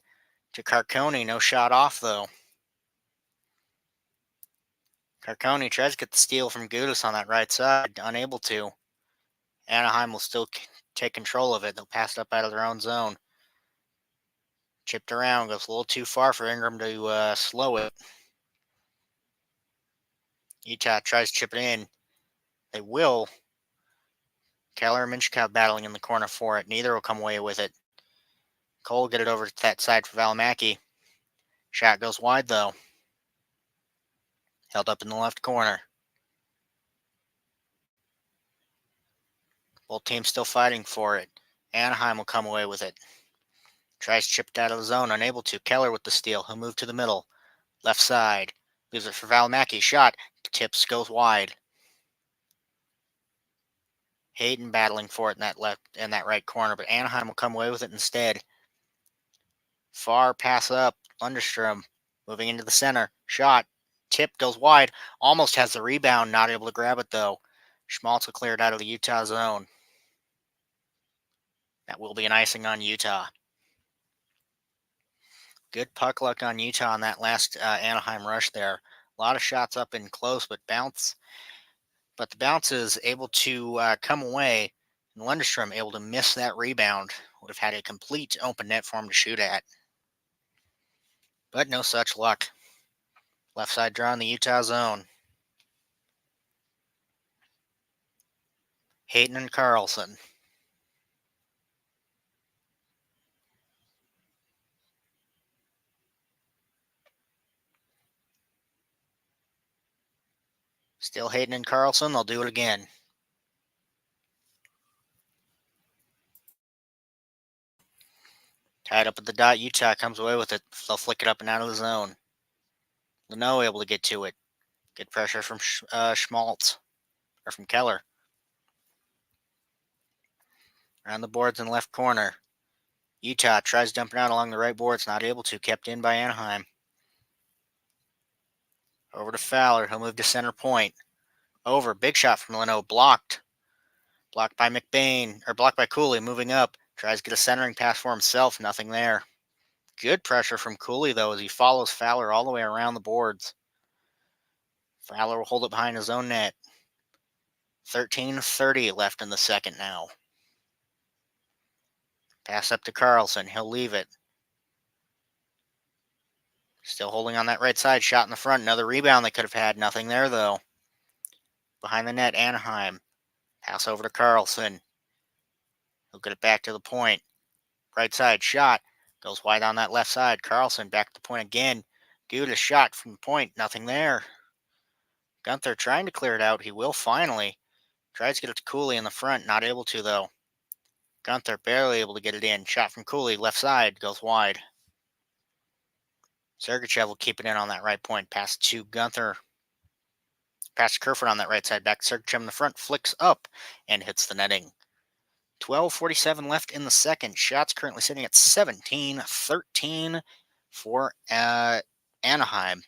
to Carcone. No shot off, though. Carcone tries to get the steal from Gudis on that right side. Unable to. Anaheim will still take control of it. They'll pass it up out of their own zone. Chipped around. Goes a little too far for Ingram to slow it. Utah tries to chip it in. They will. Keller and Minchkov battling in the corner for it. Neither will come away with it. Cole will get it over to that side for Valmacky. Shot goes wide, though. Held up in the left corner. Both teams still fighting for it. Anaheim will come away with it. Tries to chip it out of the zone. Unable to. Keller with the steal. He'll move to the middle. Left side. Leaves it for Valmacky. Shot. Tips. Goes wide. Hayden battling for it in that left and that right corner, but Anaheim will come away with it instead. Far pass up. Lundestrom moving into the center. Shot. Tip goes wide. Almost has the rebound. Not able to grab it, though. Schmaltz will clear it out of the Utah zone. That will be an icing on Utah. Good puck luck on Utah on that last Anaheim rush there. A lot of shots up in close, but the bounce is able to come away. And Lundestrom able to miss that rebound. Would have had a complete open net for him to shoot at. But no such luck. Left side draw in the Utah zone. Hayden and Carlson. Still Hayden and Carlson. They'll do it again. Tied up at the dot. Utah comes away with it. They'll flick it up and out of the zone. Leno able to get to it. Good pressure from Schmaltz. Or from Keller. Around the boards in the left corner. Utah tries dumping out along the right boards. Not able to. Kept in by Anaheim. Over to Fowler. He'll move to center point. Over. Big shot from Leno. Blocked. Blocked by McBain. Or blocked by Cooley. Moving up. Tries to get a centering pass for himself. Nothing there. Good pressure from Cooley, though, as he follows Fowler all the way around the boards. Fowler will hold it behind his own net. 13:30 left in the second now. Pass up to Carlson. He'll leave it. Still holding on that right side. Shot in the front. Another rebound they could have had. Nothing there, though. Behind the net, Anaheim. Pass over to Carlson. He'll get it back to the point. Right side shot. Goes wide on that left side. Carlson back to the point again. Dude, a shot from the point. Nothing there. Gunther trying to clear it out. He will finally. Tries to get it to Cooley in the front. Not able to, though. Gunther barely able to get it in. Shot from Cooley. Left side. Goes wide. Sergachev will keep it in on that right point. Pass to Gunther. Pass to Kerfoot on that right side. Back to Sergachev in the front. Flicks up and hits the netting. 12:47 left in the second. Shots currently sitting at 17-13 for Anaheim.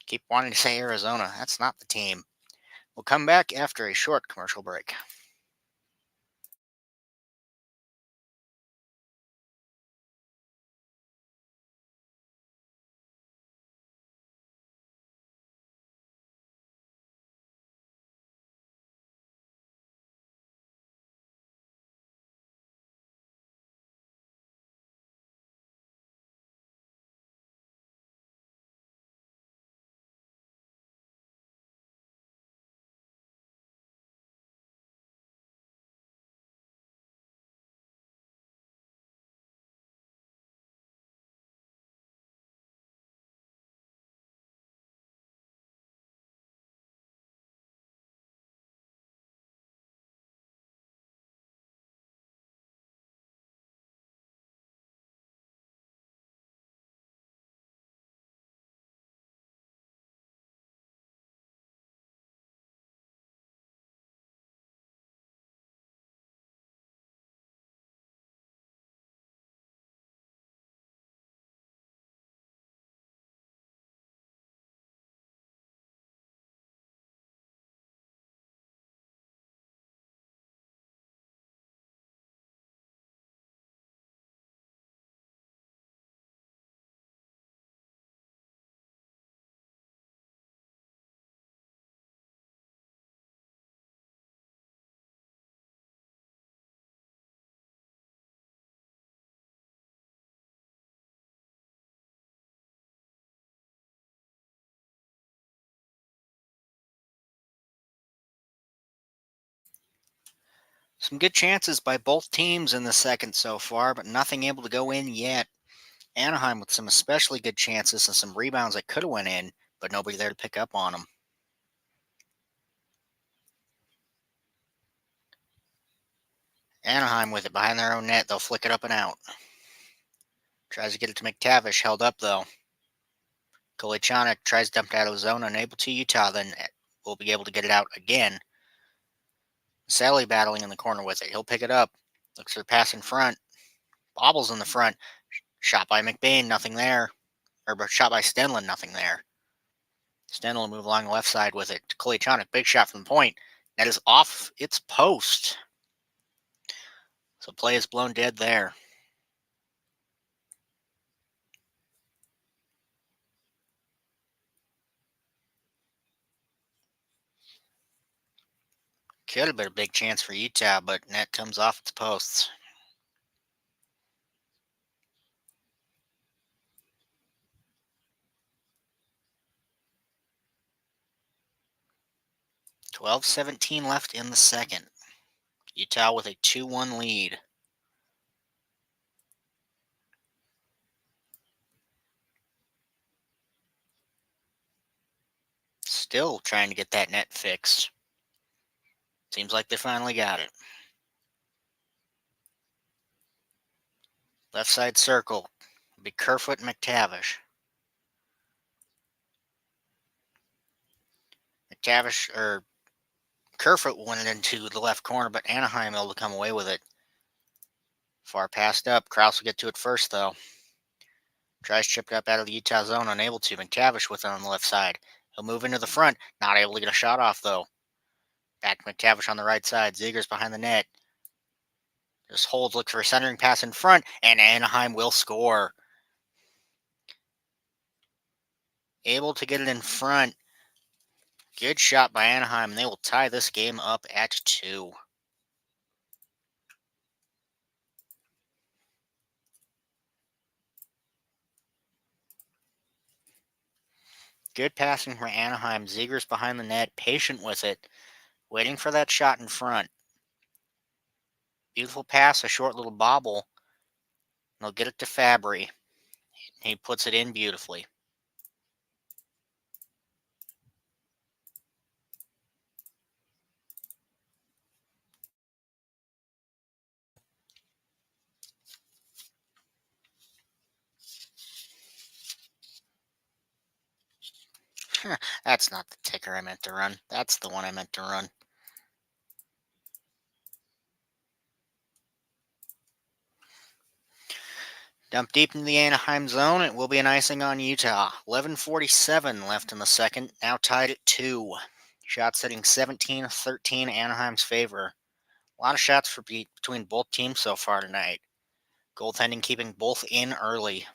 Keep wanting to say Arizona. That's not the team. We'll come back after a short commercial break. Some good chances by both teams in the second so far, but nothing able to go in yet. Anaheim with some especially good chances and some rebounds that could have went in, but nobody there to pick up on them. Anaheim with it behind their own net. They'll flick it up and out. Tries to get it to McTavish. Held up, though. Kolichanik tries to dump it out of his zone. Unable to. Utah then will be able to get it out again. Sally battling in the corner with it. He'll pick it up. Looks for the pass in front. Bobbles in the front. Shot by McBain. Nothing there. Or shot by Stenlin. Nothing there. Stenlin will move along the left side with it. Kolichanik. Big shot from the point. That is off its post. So play is blown dead there. Could have been a big chance for Utah, but net comes off its posts. $12:17 left in the second. Utah with a 2-1 lead. still trying to get that net fixed. Seems like they finally got it. Left side circle. It'll be Kerfoot and McTavish. Kerfoot went into the left corner, but Anaheim able to come away with it. Far passed up. Krause will get to it first, though. Tries chip it up out of the Utah zone, unable to. McTavish with it on the left side. He'll move into the front, not able to get a shot off, though. Back to McTavish on the right side. Zegras behind the net. Just holds, looks for a centering pass in front, and Anaheim will score. Able to get it in front. Good shot by Anaheim, and they will tie this game up at 2. Good passing from Anaheim. Zegras behind the net, patient with it, waiting for that shot in front. Beautiful pass, a short little bobble. They'll get it to Fabry. He puts it in beautifully. That's not the ticker I meant to run. That's the one I meant to run. Dump deep into the Anaheim zone. It will be an icing on Utah. 11:47 left in the second. Now tied at 2. Shots hitting 17-13 Anaheim's favor. A lot of shots for between both teams so far tonight. Goaltending keeping both in early.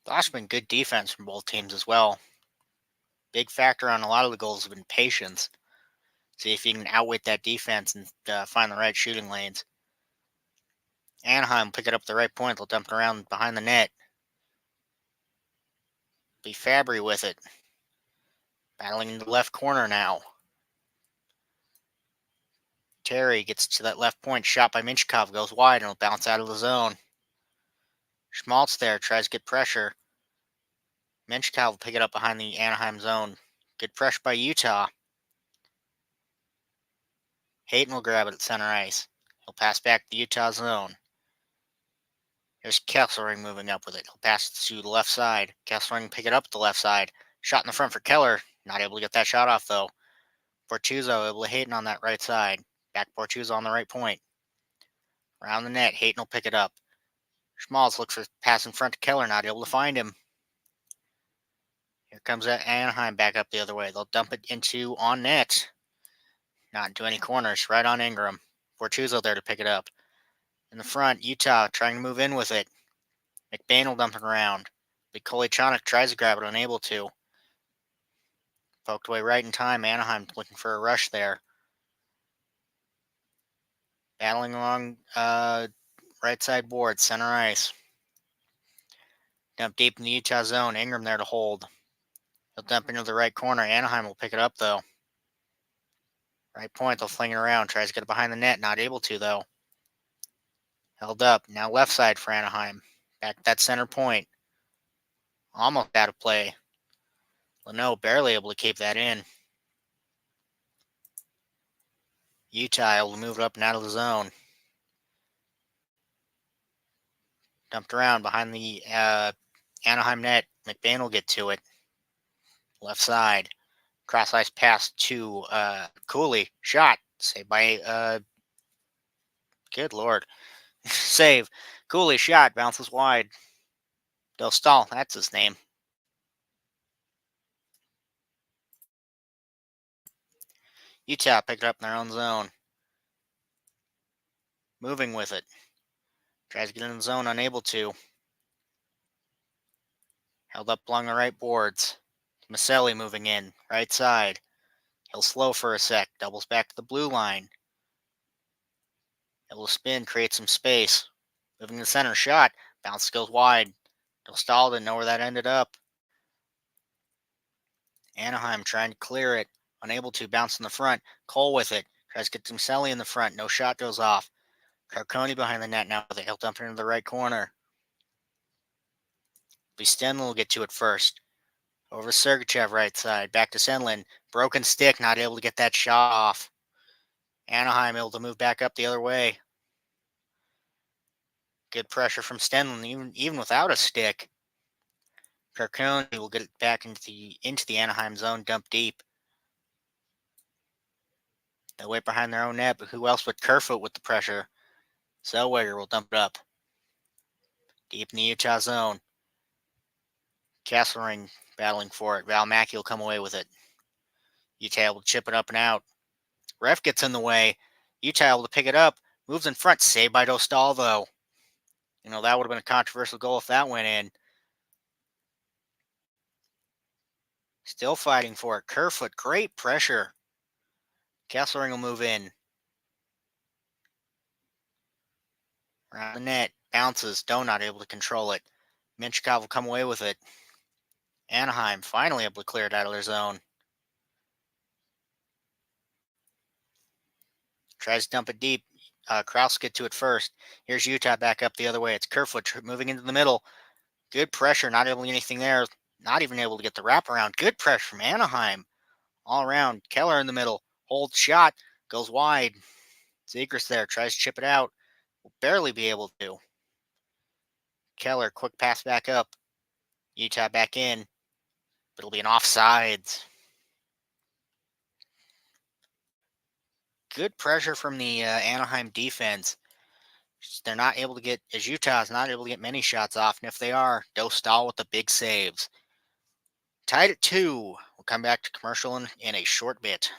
There's been good defense from both teams as well. Big factor on a lot of the goals have been patience. See if you can outwit that defense and find the right shooting lanes. Anaheim pick it up at the right point. They'll dump it around behind the net. Be Fabry with it. Battling in the left corner now. Terry gets to that left point. Shot by Minchkov. Goes wide and will bounce out of the zone. Schmaltz there. Tries to get pressure. Minchkov will pick it up behind the Anaheim zone. Good pressure by Utah. Hayton will grab it at center ice. He'll pass back to the Utah zone. There's Kesselring moving up with it. He'll pass it to the left side. Kesselring pick it up at the left side. Shot in the front for Keller. Not able to get that shot off, though. Bortuzzo able to Hayton on that right side. Back Bortuzzo on the right point. Around the net. Hayton will pick it up. Schmaltz looks for pass in front to Keller. Not able to find him. Here comes that Anaheim back up the other way. They'll dump it into on net. Not into any corners. Right on Ingram. Bortuzzo there to pick it up. In the front, Utah trying to move in with it. McBain will dump it around. Kolyachonok tries to grab it, unable to. Poked away right in time. Anaheim looking for a rush there. Battling along right side board, center ice. Dump deep in the Utah zone. Ingram there to hold. He'll dump into the right corner. Anaheim will pick it up, though. Right point, they'll fling it around. Tries to get it behind the net. Not able to, though. Held up. Now left side for Anaheim. Back to that center point. Almost out of play. Leno barely able to keep that in. Utah able to move it up and out of the zone. Dumped around behind the Anaheim net. McBain will get to it. Left side. Cross ice pass to Cooley. Shot. Saved by good lord. Save. Cooley shot. Bounces wide. Dostal. That's his name. Utah picked it up in their own zone. Moving with it. Tries to get in the zone. Unable to. Held up along the right boards. Maselli moving in. Right side. He'll slow for a sec. Doubles back to the blue line. Able to spin. Create some space. Moving to the center. Shot. Bounce goes wide. Dostal didn't know where that ended up. Anaheim trying to clear it. Unable to. Bounce in the front. Cole with it. Tries to get Maselli in the front. No shot goes off. Carconi behind the net now. He'll dump it into the right corner. Stenlin will get to it first. Over Sergachev right side. Back to Stenlin. Broken stick, not able to get that shot off. Anaheim able to move back up the other way. Good pressure from Stenlin, even without a stick. Carconi will get it back into the Anaheim zone, dump deep. They'll wait behind their own net, but who else but Kerfoot with the pressure? Zellweger will dump it up. Deep in the Utah zone. Kesselring battling for it. Val Mackey will come away with it. Utah able to chip it up and out. Ref gets in the way. Utah able to pick it up. Moves in front. Saved by Dostal, though. That would have been a controversial goal if that went in. Still fighting for it. Kerfoot, great pressure. Kesselring will move in. Around the net. Bounces. Donut able to control it. Minchikov will come away with it. Anaheim finally able to clear it out of their zone. Tries to dump it deep. Kraus get to it first. Here's Utah back up the other way. It's Kerfoot moving into the middle. Good pressure. Not able to get anything there. Not even able to get the wraparound. Good pressure from Anaheim. All around. Keller in the middle. Holds shot. Goes wide. Zegras there. Tries to chip it out. Will barely be able to. Keller, quick pass back up. Utah back in. But it'll be an offsides. Good pressure from the Anaheim defense. They're not able to get, as Utah is not able to get many shots off, and if they are, Dostal with the big saves. Tied at 2. We'll come back to commercial in a short bit.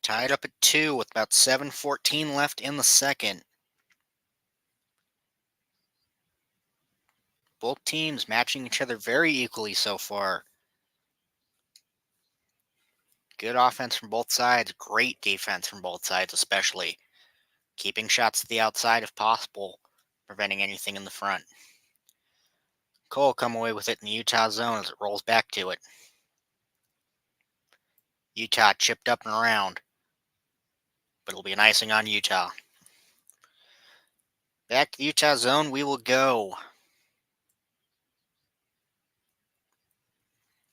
Tied up at 2 with about 7:14 left in the second. Both teams matching each other very equally so far. Good offense from both sides. Great defense from both sides, especially. Keeping shots to the outside if possible, preventing anything in the front. Cole come away with it in the Utah zone as it rolls back to it. Utah chipped up and around, but it'll be an icing on Utah. Back to the Utah zone we will go.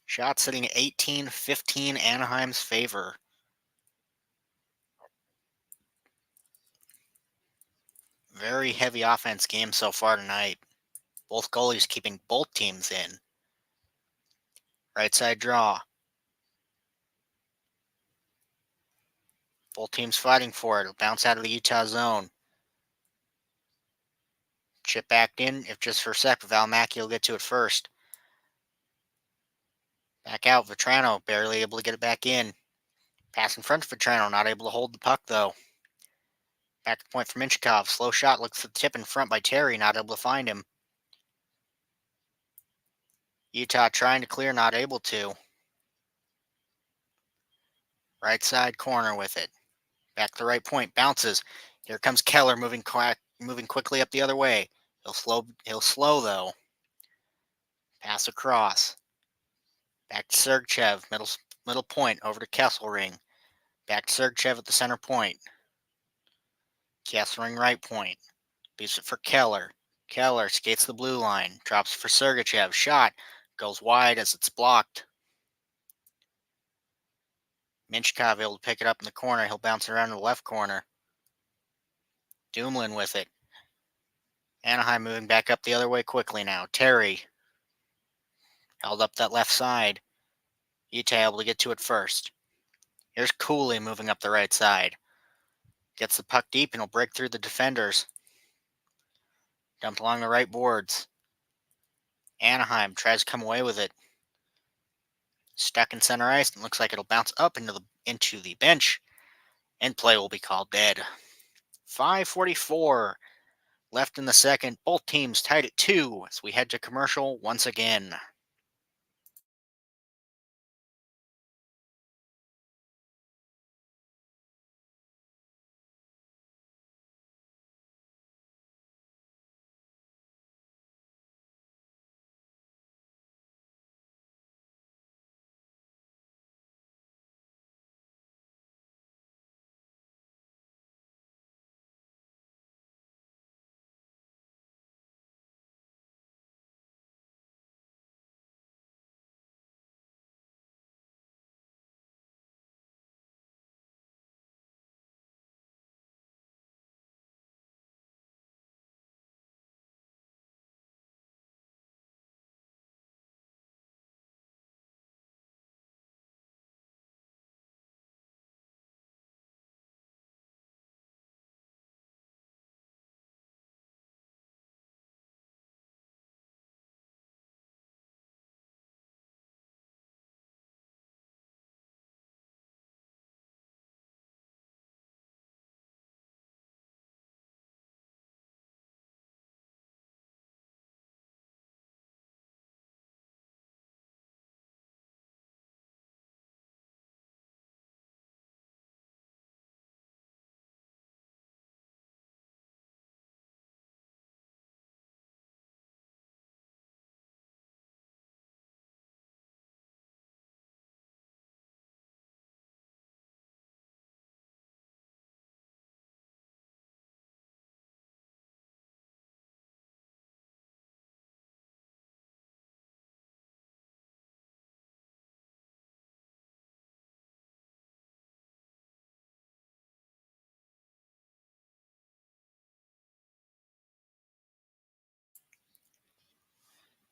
Shot sitting at 18-15 Anaheim's favor. Very heavy offense game so far tonight. Both goalies keeping both teams in. Right side draw. Both teams fighting for it. It'll bounce out of the Utah zone. Chip back in, if just for a sec. Val Mackey will get to it first. Back out. Vetrano barely able to get it back in. Pass in front of Vetrano. Not able to hold the puck, though. Back to point for Minchikov. Slow shot, looks for the tip in front by Terry, not able to find him. Utah trying to clear, not able to. Right side corner with it. Back to the right point, bounces. Here comes Keller moving quickly up the other way. He'll slow though. Pass across. Back to Sergachev, middle point, over to Kesselring. Back to Sergachev at the center point. Kesselring right point. Beats it for Keller. Keller skates the blue line. Drops for Sergachev. Shot. Goes wide as it's blocked. Minchikov able to pick it up in the corner. He'll bounce around to the left corner. Dumoulin with it. Anaheim moving back up the other way quickly now. Terry held up that left side. Utah able to get to it first. Here's Cooley moving up the right side. Gets the puck deep and he'll break through the defenders. Dumped along the right boards. Anaheim tries to come away with it. Stuck in center ice and looks like it'll bounce up into the bench. And play will be called dead. 5:44 left in the second. Both teams tied at 2 as we head to commercial once again.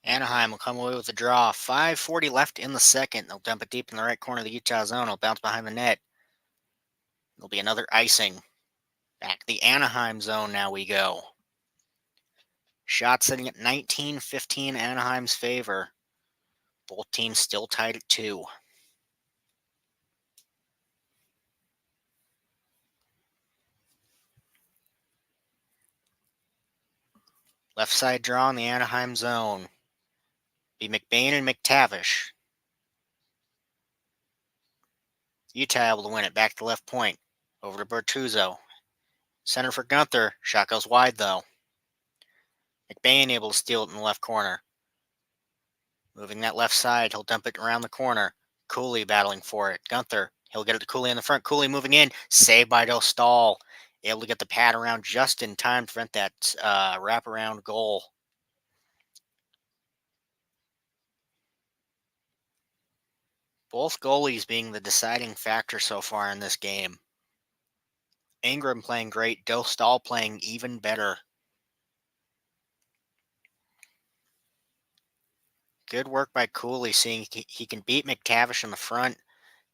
Anaheim will come away with a draw. 5:40 left in the second. They'll dump it deep in the right corner of the Utah zone. It'll bounce behind the net. There'll be another icing. Back to the Anaheim zone now we go. Shot sitting at 19-15 Anaheim's favor. Both teams still tied at 2. Left side draw in the Anaheim zone. Be McBain and McTavish. Utah able to win it. Back to left point. Over to Bertuzzo. Center for Gunther. Shot goes wide though. McBain able to steal it in the left corner. Moving that left side. He'll dump it around the corner. Cooley battling for it. Gunther. He'll get it to Cooley in the front. Cooley moving in. Saved by Dostal. Able to get the pad around just in time to prevent that wraparound goal. Both goalies being the deciding factor so far in this game. Ingram playing great. Dostal playing even better. Good work by Cooley, seeing he can beat McTavish in the front.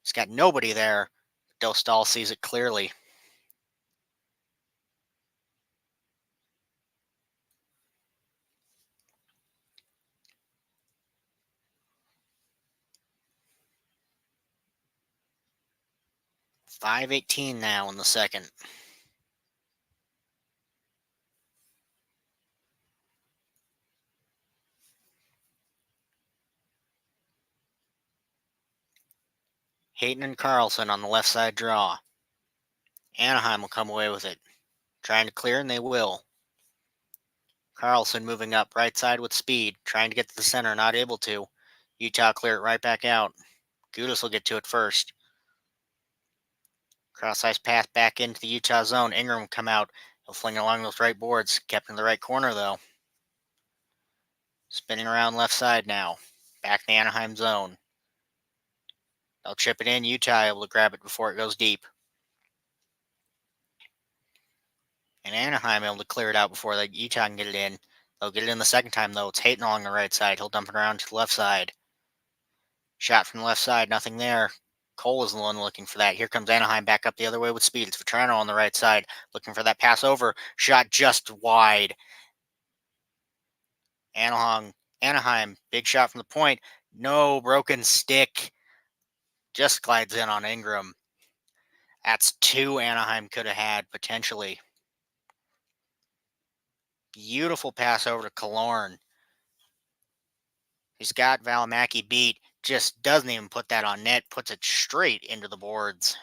He's got nobody there. Dostal sees it clearly. .518 now in the second. Hayton and Carlson on the left side draw. Anaheim will come away with it. Trying to clear, and they will. Carlson moving up right side with speed, trying to get to the center, not able to. Utah clear it right back out. Gudis will get to it first. Cross-ice pass back into the Utah zone. Ingram will come out. He'll fling it along those right boards. Kept in the right corner, though. Spinning around left side now. Back in the Anaheim zone. They'll chip it in. Utah able to grab it before it goes deep. And Anaheim able to clear it out before Utah can get it in. They'll get it in the second time, though. It's Hayton along the right side. He'll dump it around to the left side. Shot from the left side. Nothing there. Cole is the one looking for that. Here comes Anaheim back up the other way with speed. It's Vetrano on the right side, looking for that pass over. Shot just wide. Anaheim, big shot from the point. No, broken stick. Just glides in on Ingram. That's two Anaheim could have had, potentially. Beautiful pass over to Killorn. He's got Valimaki beat. Just doesn't even put that on net. Puts it straight into the boards.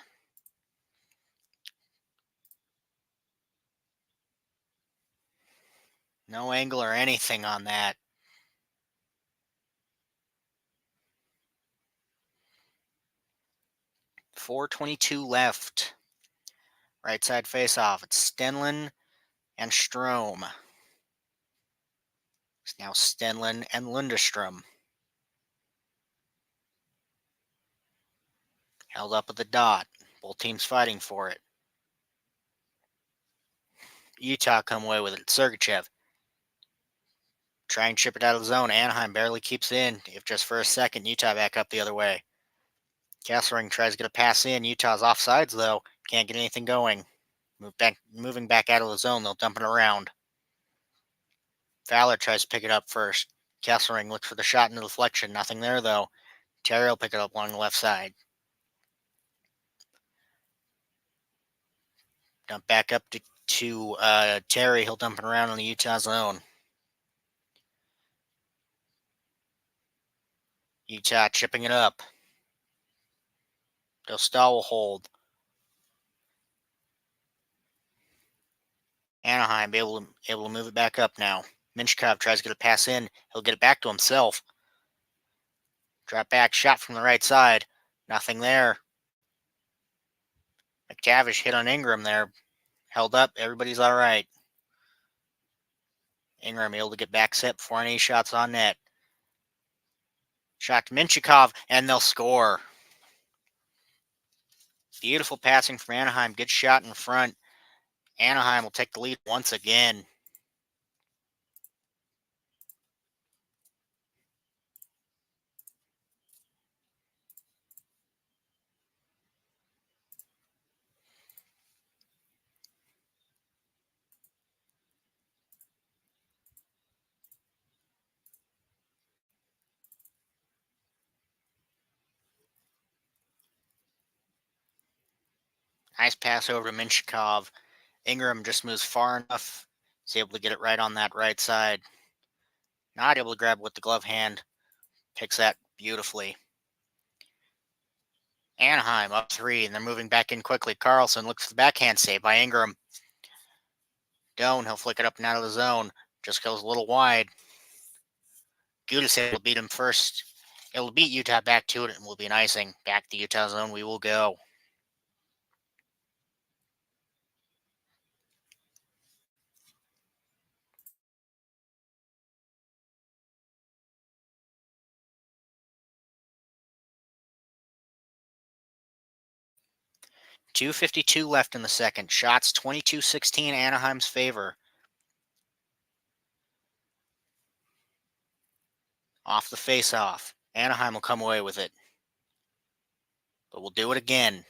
No angle or anything on that. .422 left. Right side face-off. It's Stenlund and Strome. It's now Stenlund and Lundestrom. Held up at the dot. Both teams fighting for it. Utah come away with it. Sergachev. Try and chip it out of the zone. Anaheim barely keeps it in, if just for a second. Utah back up the other way. Kesselring tries to get a pass in. Utah's offsides, though. Can't get anything going. Moving back out of the zone. They'll dump it around. Fowler tries to pick it up first. Kesselring looks for the shot in the deflection. Nothing there, though. Terry will pick it up along the left side. Dump back up to Terry. He'll dump it around in the Utah zone. Utah chipping it up. Dostal will hold. Anaheim able to move it back up now. Minchkov tries to get a pass in. He'll get it back to himself. Drop back shot from the right side. Nothing there. McTavish hit on Ingram there. Held up. Everybody's all right. Ingram able to get back set before any shots on net. Shot to Minchikov, and they'll score. Beautiful passing from Anaheim. Good shot in front. Anaheim will take the lead once again. Nice pass over to Minchikov. Ingram just moves far enough. He's able to get it right on that right side. Not able to grab it with the glove hand. Picks that beautifully. Anaheim up 3, and they're moving back in quickly. Carlson looks for the backhand save by Ingram. Doan, he'll flick it up and out of the zone. Just goes a little wide. Gudis will beat him first. It'll beat Utah back to it, and will be an icing. Back to Utah zone we will go. .252 left in the second. Shots 22-16 Anaheim's favor. Off the face-off. Anaheim will come away with it. But we'll do it again.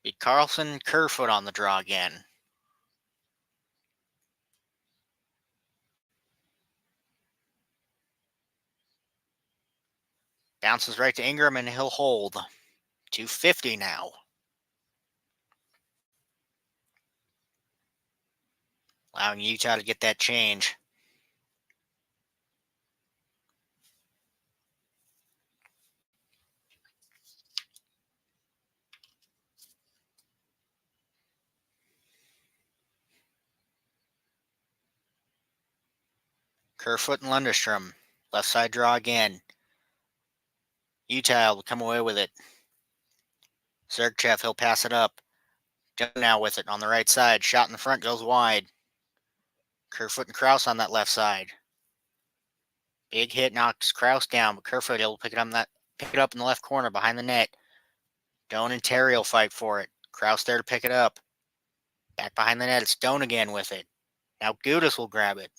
Beat Carlson, Kerfoot on the draw again. Bounces right to Ingram, and he'll hold. .250 now. allowing Utah to get that change. Kerfoot and Lundestrom. Left side draw again. Utah will come away with it. Sergachev, he'll pass it up. Now with it on the right side. Shot in the front, goes wide. Kerfoot and Kraus on that left side. Big hit knocks Kraus down, but Kerfoot, he'll pick it up in the left corner behind the net. Doan and Terry will fight for it. Kraus there to pick it up. Back behind the net, it's Doan again with it. Now Gudis will grab it.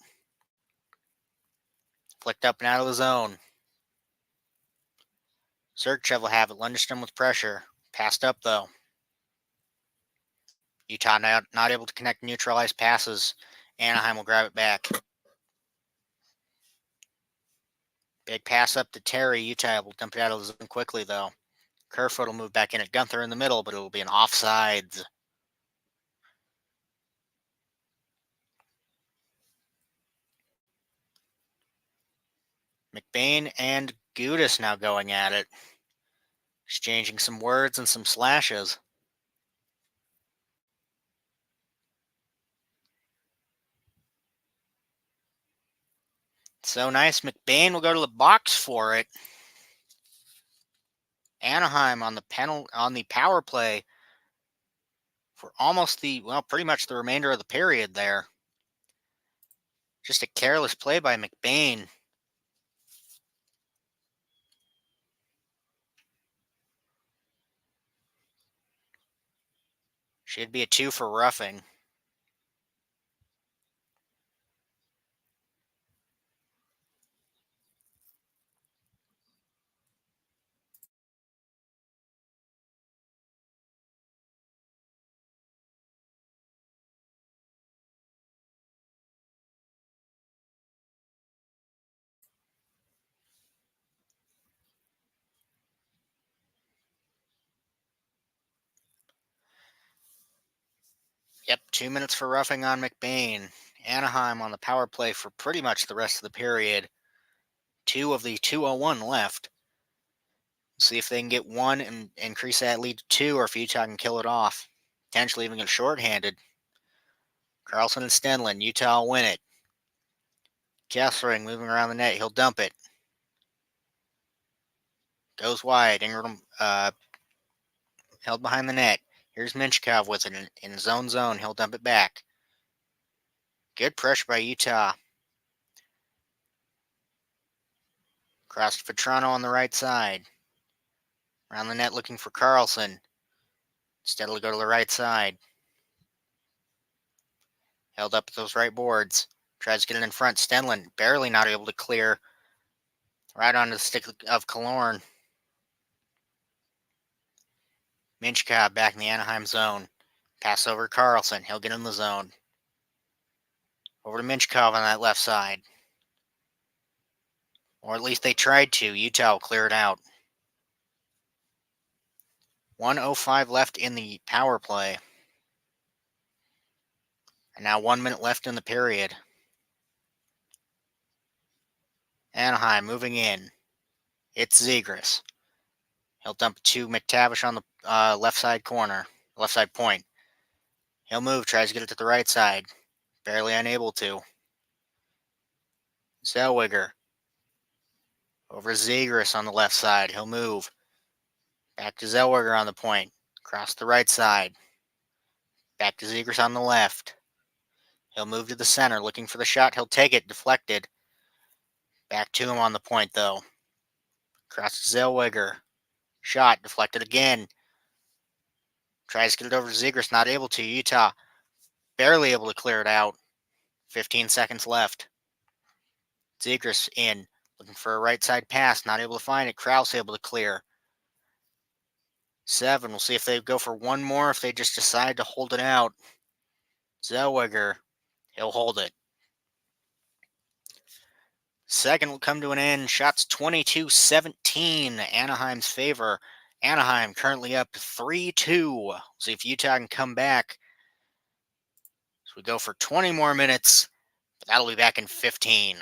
Flicked up and out of the zone. Sergachev will have it. Lundestrom with pressure. Passed up though. Utah not able to connect neutralized passes. Anaheim will grab it back. Big pass up to Terry. Utah will dump it out of the zone quickly though. Kerfoot will move back in at Gunther in the middle, but it will be an offsides. McBain and Gudis now going at it. Exchanging some words and some slashes. So nice. McBain will go to the box for it. Anaheim on the power play for almost pretty much the remainder of the period there. Just a careless play by McBain. Should be a 2 for roughing. Yep, 2 minutes for roughing on McBain. Anaheim on the power play for pretty much the rest of the period. 2 of the 2:01 left. See if they can get 1 and increase that lead to 2, or if Utah can kill it off. Potentially even get shorthanded. Carlson and Stenlin. Utah will win it. Kessling moving around the net. He'll dump it. Goes wide. Ingram held behind the net. Here's Minchkov with it in his own zone. He'll dump it back. Good pressure by Utah. Cross to Petrano on the right side. Around the net looking for Carlson. Instead he'll go to the right side. Held up at those right boards. Tries to get it in front. Stenlin barely not able to clear. Right onto the stick of Killorn. Minchkov back in the Anaheim zone. Pass over to Carlson. He'll get in the zone. Over to Minchkov on that left side. Or at least they tried to. Utah will clear it out. 1:05 left in the power play. And now 1 minute left in the period. Anaheim moving in. It's Zegras. He'll dump to McTavish on the left side corner. Left side point. He'll move. Tries to get it to the right side. Barely unable to. Zellweger. Over Zegras on the left side. He'll move. Back to Zellweger on the point. Across the right side. Back to Zegras on the left. He'll move to the center, looking for the shot. He'll take it. Deflected. Back to him on the point, though. Across to Zellweger. Shot. Deflected again. Tries to get it over to Zegras. Not able to. Utah barely able to clear it out. 15 seconds left. Zegras in. Looking for a right side pass. Not able to find it. Kraus able to clear. 7. We'll see if they go for one more, if they just decide to hold it out. Zellweger. He'll hold it. Second will come to an end. Shots 22-17. Anaheim's favor. Anaheim currently up 3-2. See if Utah can come back. We go for 20 more minutes, but that'll be back in 15.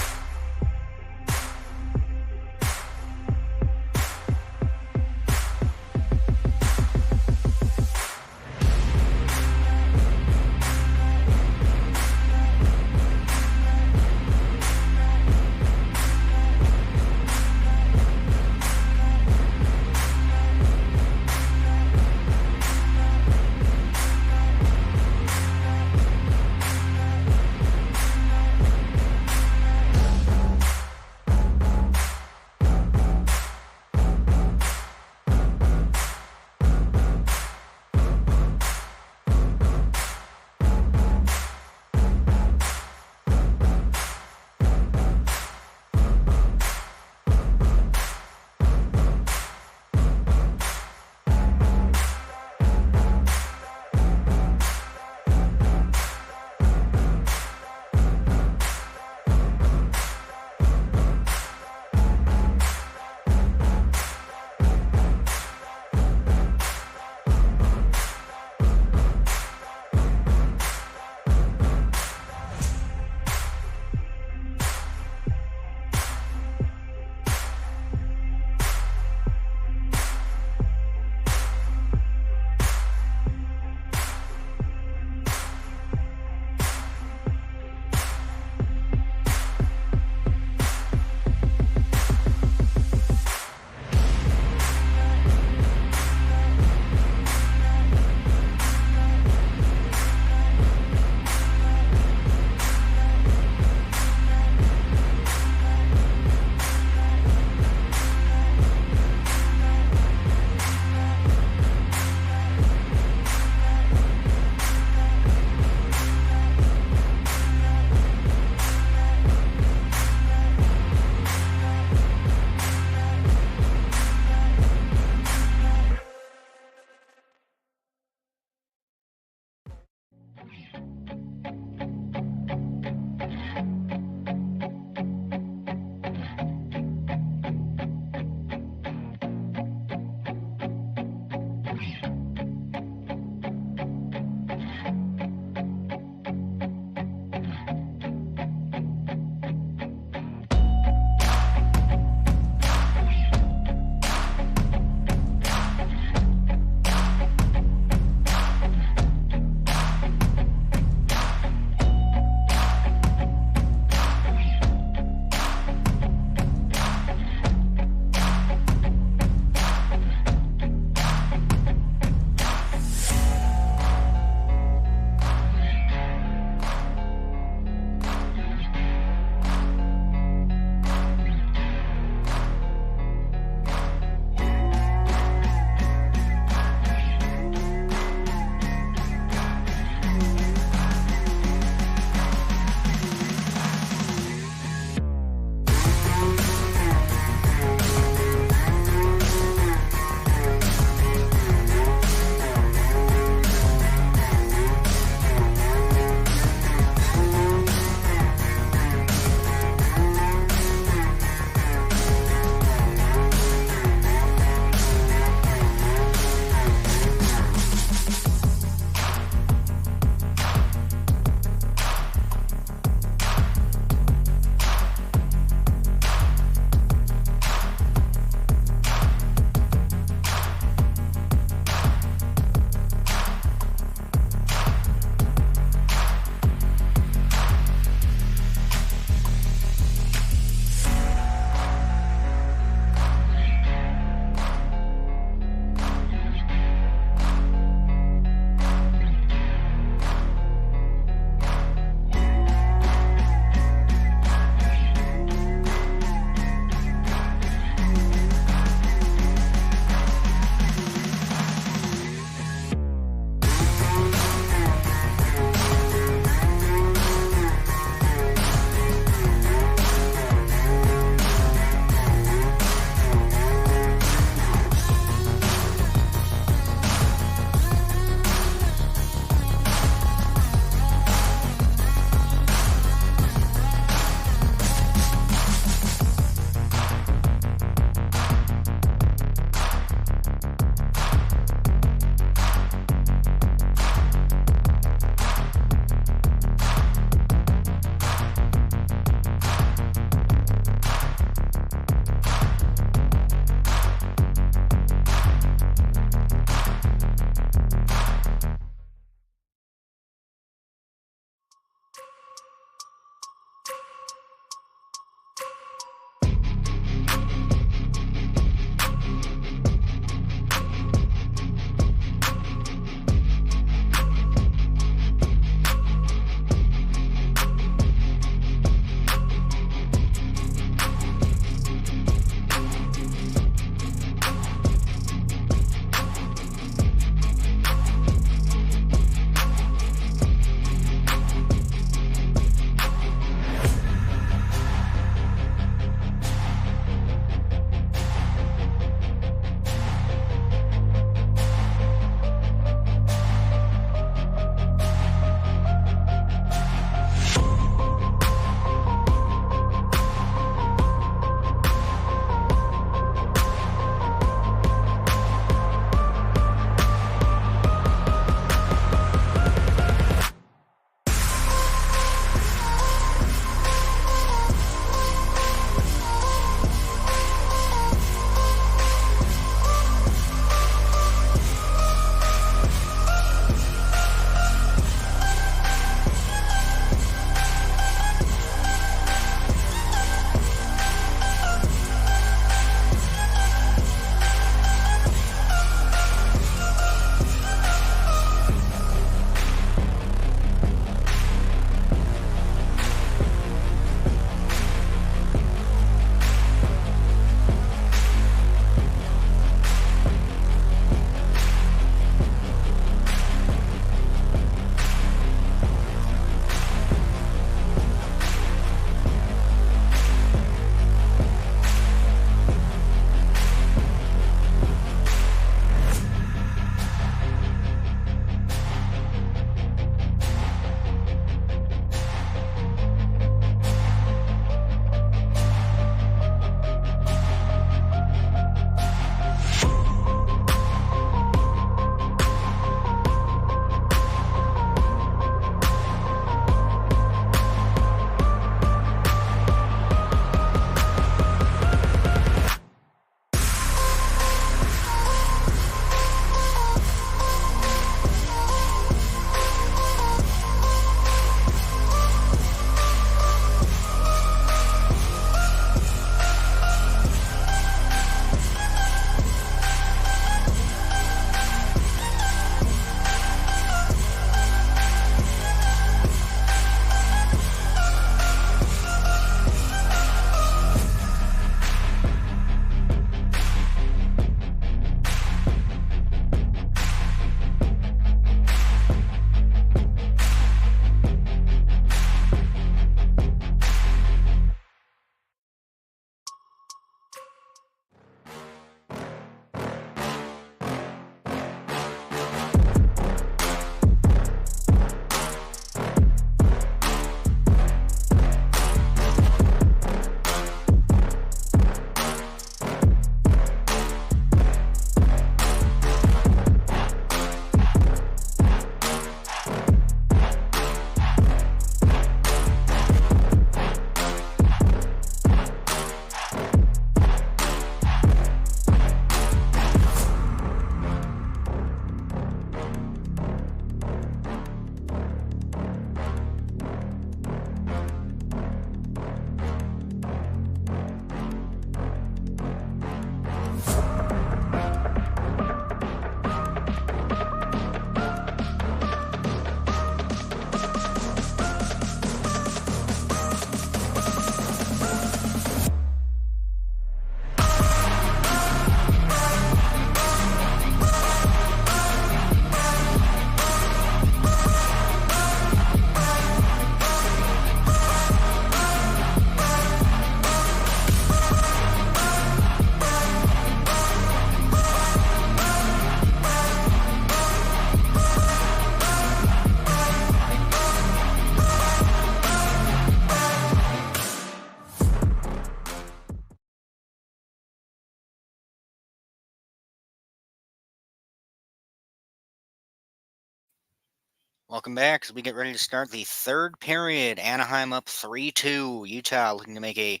Welcome back as we get ready to start the third period. Anaheim up 3-2. Utah looking to make a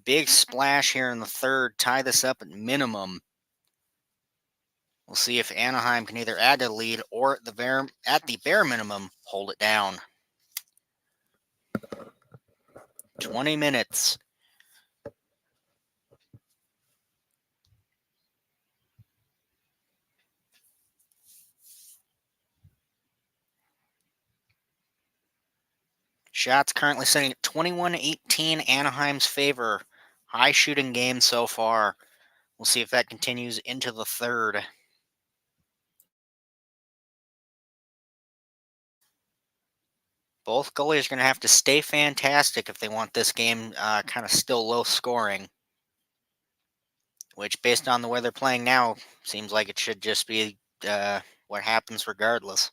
big splash here in the third, tie this up at minimum. We'll see if Anaheim can either add to the lead or at the bare minimum hold it down. 20 minutes. Shots currently sitting at 21-18, Anaheim's favor. High shooting game so far. We'll see if that continues into the third. Both goalies are going to have to stay fantastic if they want this game kind of still low scoring, which, based on the way they're playing now, seems like it should just be what happens regardless.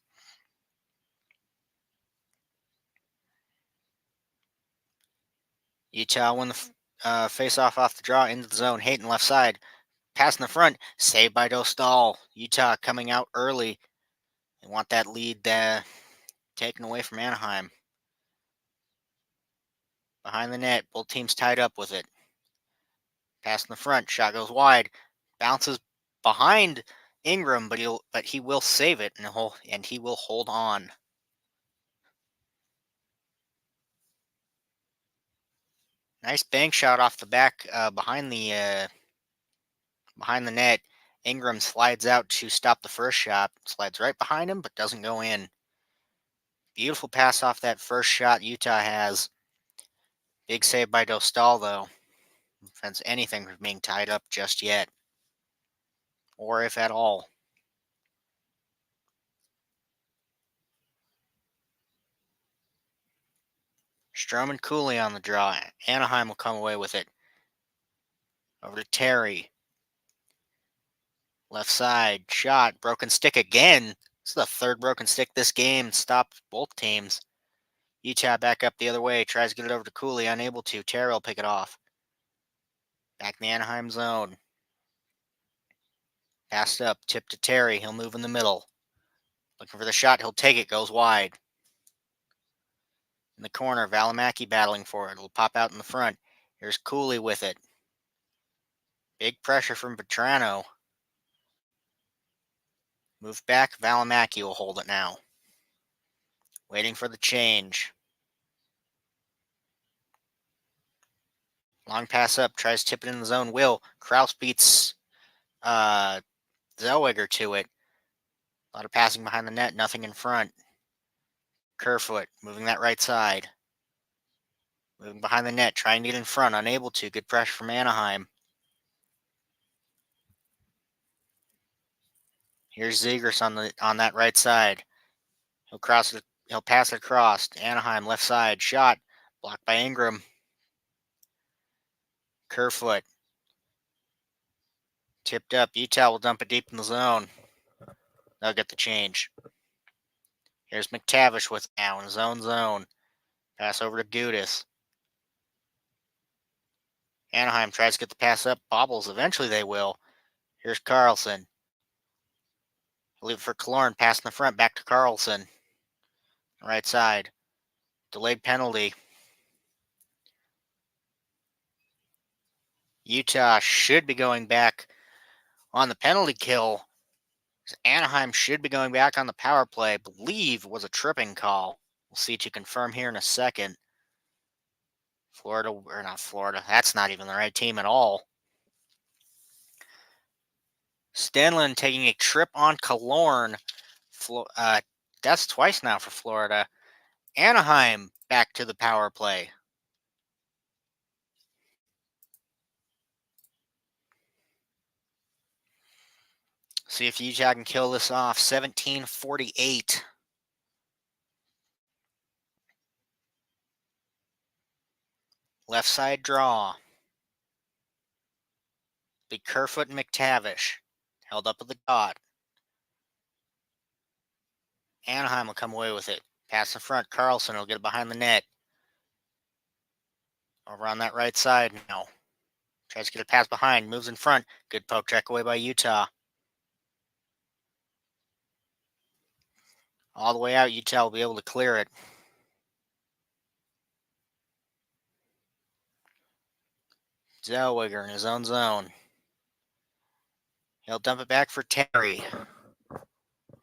Utah win the face-off off the draw into the zone. Hayton left side. Pass in the front. Saved by Dostal. Utah coming out early. They want that lead taken away from Anaheim. Behind the net. Both teams tied up with it. Pass in the front. Shot goes wide. Bounces behind Ingram, but he will save it and he will hold on. Nice bank shot off the back behind the net. Ingram slides out to stop the first shot. Slides right behind him, but doesn't go in. Beautiful pass off that first shot Utah has. Big save by Dostal, though. Prevents anything from being tied up just yet, or if at all. Strom and Cooley on the draw. Anaheim will come away with it. Over to Terry. Left side. Shot. Broken stick again. This is the third broken stick this game. Stopped both teams. Utah back up the other way. Tries to get it over to Cooley. Unable to. Terry will pick it off. Back in the Anaheim zone. Passed up. Tip to Terry. He'll move in the middle. Looking for the shot. He'll take it. Goes wide. In the corner. Valimaki battling for it. It'll pop out in the front. Here's Cooley with it. Big pressure from Petrano. Move back. Valimaki will hold it now. Waiting for the change. Long pass up. Tries to tip it in the zone. Will. Kraus beats Zellweger to it. A lot of passing behind the net. Nothing in front. Kerfoot moving that right side. Moving behind the net. Trying to get in front. Unable to. Good pressure from Anaheim. Here's Zegras on that right side. He'll pass it across. Anaheim left side. Shot. Blocked by Ingram. Kerfoot. Tipped up. Utah will dump it deep in the zone. They'll get the change. Here's McTavish with now in his own zone. Pass over to Gudis. Anaheim tries to get the pass up. Bobbles. Eventually they will. Here's Carlson. Leave it for Killorn. Pass in the front. Back to Carlson. Right side. Delayed penalty. Utah should be going back on the penalty kill. Anaheim should be going back on the power play. I believe was a tripping call. We'll see to confirm here in a second. Florida, or not Florida. That's not even the right team at all. Stanlin taking a trip on Killorn. That's twice now for Florida. Anaheim back to the power play. See if Utah can kill this off. 17:48. Left side draw. Big Kerfoot and McTavish. Held up at the dot. Anaheim will come away with it. Pass in front. Carlson will get it behind the net. Over on that right side now. Tries to get a pass behind. Moves in front. Good poke check away by Utah. All the way out, Utah will be able to clear it. Zellweger in his own zone. He'll dump it back for Terry.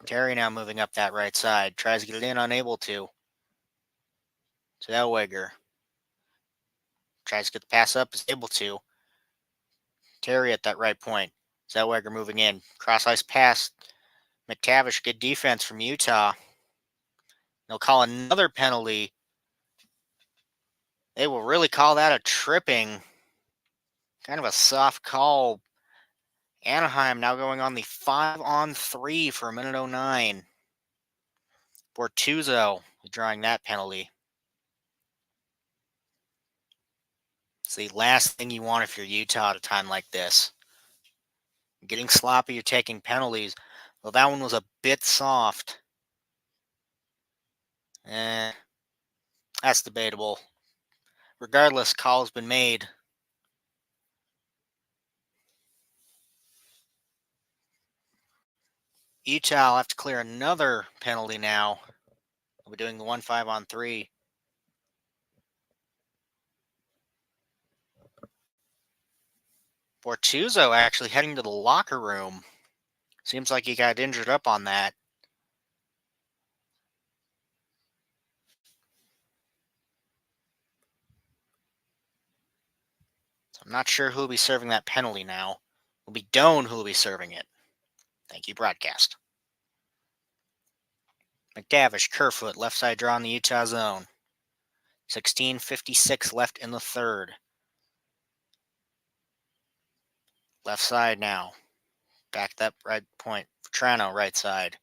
Terry now moving up that right side. Tries to get it in, unable to. Zellweger tries to get the pass up, is able to. Terry at that right point. Zellweger moving in. Cross ice pass. McTavish, good defense from Utah. They'll call another penalty. They will really call that a tripping. Kind of a soft call. Anaheim now going on the 5-on-3 for a minute 09. Bortuzzo drawing that penalty. It's the last thing you want if you're Utah at a time like this. Getting sloppy, you're taking penalties. Well, that one was a bit soft. That's debatable. Regardless, call has been made. Utah will have to clear another penalty now. We'll be doing the 1-5-on-3. Bortuzzo actually heading to the locker room. Seems like he got injured up on that. So I'm not sure who will be serving that penalty now. It'll be Doan who will be serving it. Thank you, broadcast. McTavish, Kerfoot, left side draw in the Utah zone. 16:56 left in the third. Left side now. Back that right point. Vetrano, right side.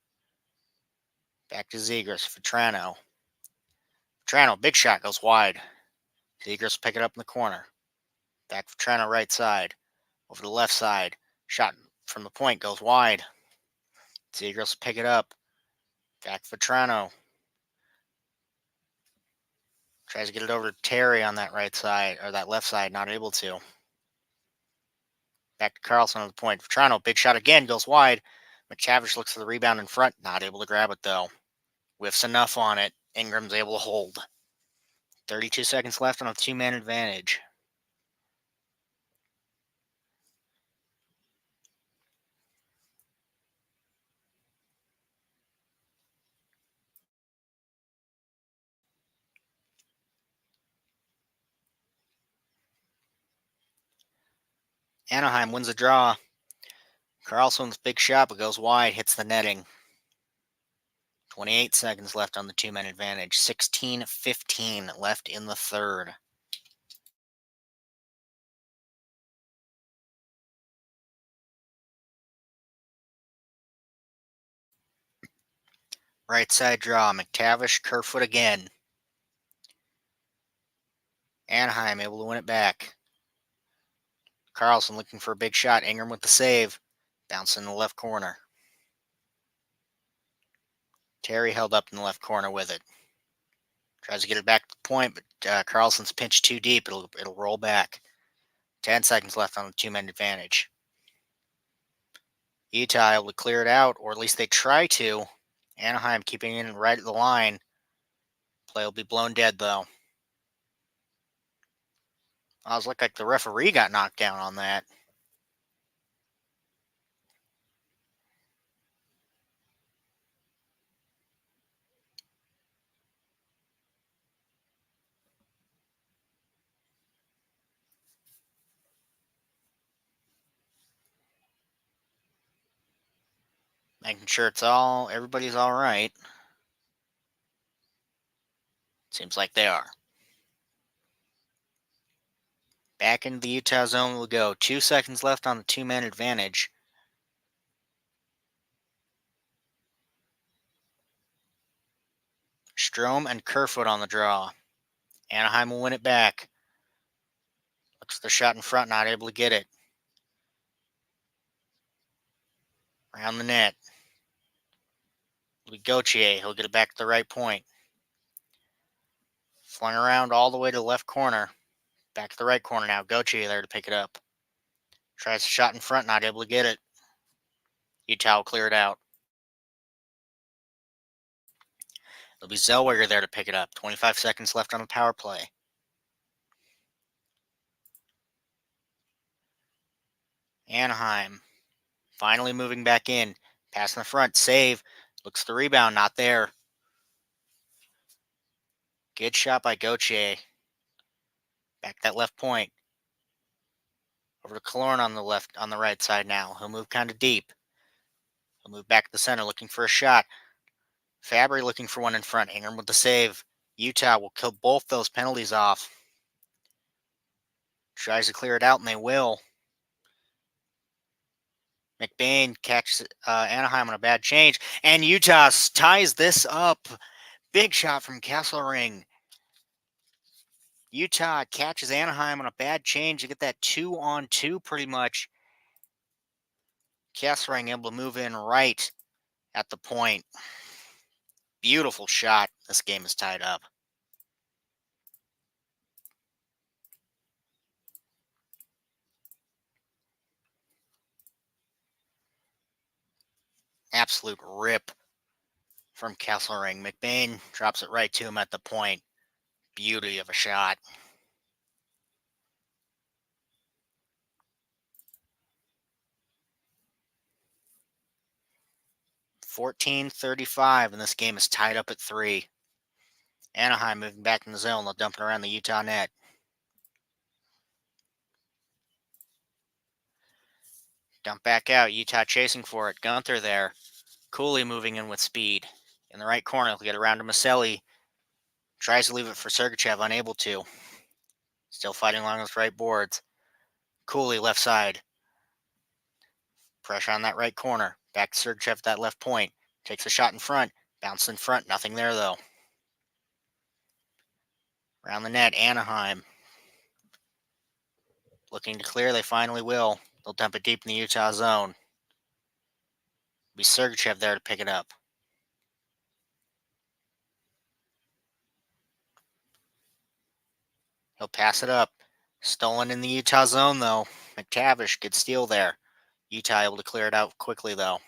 Back to Zegras. Vetrano. Vetrano, big shot, goes wide. Zegras will pick it up in the corner. Back Vetrano, right side. Over to the left side. Shot from the point, goes wide. Zegras will pick it up. Back Vetrano. Tries to get it over to Terry on that right side, or that left side, not able to. Back to Carlson on the point. Vetrano, big shot again, goes wide. McTavish looks for the rebound in front, not able to grab it though. Whiffs enough on it. Ingram's able to hold. 32 seconds left on a 2-man advantage. Anaheim wins the draw. Carlson's big shot, but goes wide, hits the netting. 28 seconds left on the 2-man advantage. 16:15 left in the third. Right side draw. McTavish, Kerfoot again. Anaheim able to win it back. Carlson looking for a big shot. Ingram with the save. Bouncing in the left corner. Terry held up in the left corner with it. Tries to get it back to the point, but Carlson's pinched too deep. It'll roll back. 10 seconds left on the 2-man advantage. Utah able to clear it out, or at least they try to. Anaheim keeping it right at the line. Play will be blown dead, though. I was looking like the referee got knocked down on that. Making sure everybody's all right. Seems like they are. Back into the Utah zone we'll go. 2 seconds left on the 2-man advantage. Strome and Kerfoot on the draw. Anaheim will win it back. Looks for the shot in front, not able to get it. Around the net. Gauthier, he'll get it back to the right point. Flung around all the way to the left corner. Back to the right corner now. Gauthier there to pick it up. Tries a shot in front, not able to get it. Utah will clear it out. There'll be Zellweger there to pick it up. 25 seconds left on the power play. Anaheim finally moving back in. Pass in the front. Save. Looks the rebound. Not there. Good shot by Gauthier. Back that left point. Over to Killorn on the right side now. He'll move kind of deep. He'll move back to the center looking for a shot. Fabry looking for one in front. Ingram with the save. Utah will kill both those penalties off. Tries to clear it out, and they will. McBain catches Anaheim on a bad change, and Utah ties this up. Big shot from Kesselring. Utah catches Anaheim on a bad change to get that 2-on-2 pretty much. Kesselring able to move in right at the point. Beautiful shot. This game is tied up. Absolute rip from Kesselring. McBain drops it right to him at the point. Beauty of a shot. .35, and this game is tied up at 3. Anaheim moving back in the zone. They'll dump it around the Utah net. Dump back out. Utah chasing for it. Gunther there. Cooley moving in with speed. In the right corner, he'll get around to Maselli. Tries to leave it for Sergachev, unable to. Still fighting along those right boards. Cooley left side. Pressure on that right corner. Back to Sergachev at that left point. Takes a shot in front. Bounce in front. Nothing there, though. Around the net, Anaheim. Looking to clear. They finally will. They'll dump it deep in the Utah zone. Be Sergachev there to pick it up. He'll pass it up. Stolen in the Utah zone, though. McTavish, good steal there. Utah able to clear it out quickly, though.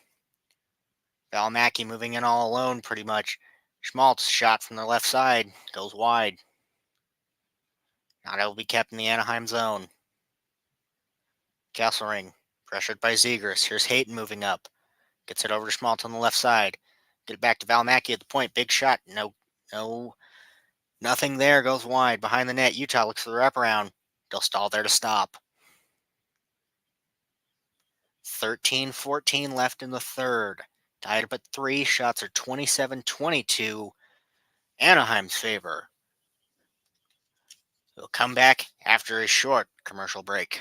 Valimaki moving in all alone, pretty much. Schmaltz shot from the left side. Goes wide. Not able to be kept in the Anaheim zone. Kesselring, pressured by Zegras. Here's Hayton moving up. Gets it over to Schmaltz on the left side. Get it back to Valimaki at the point. Big shot. Nothing there. Goes wide. Behind the net. Utah looks for the wraparound. They'll stall there to stop. 13-14 left in the third. Tied up at 3. Shots are 27-22. Anaheim's favor. We'll come back after a short commercial break.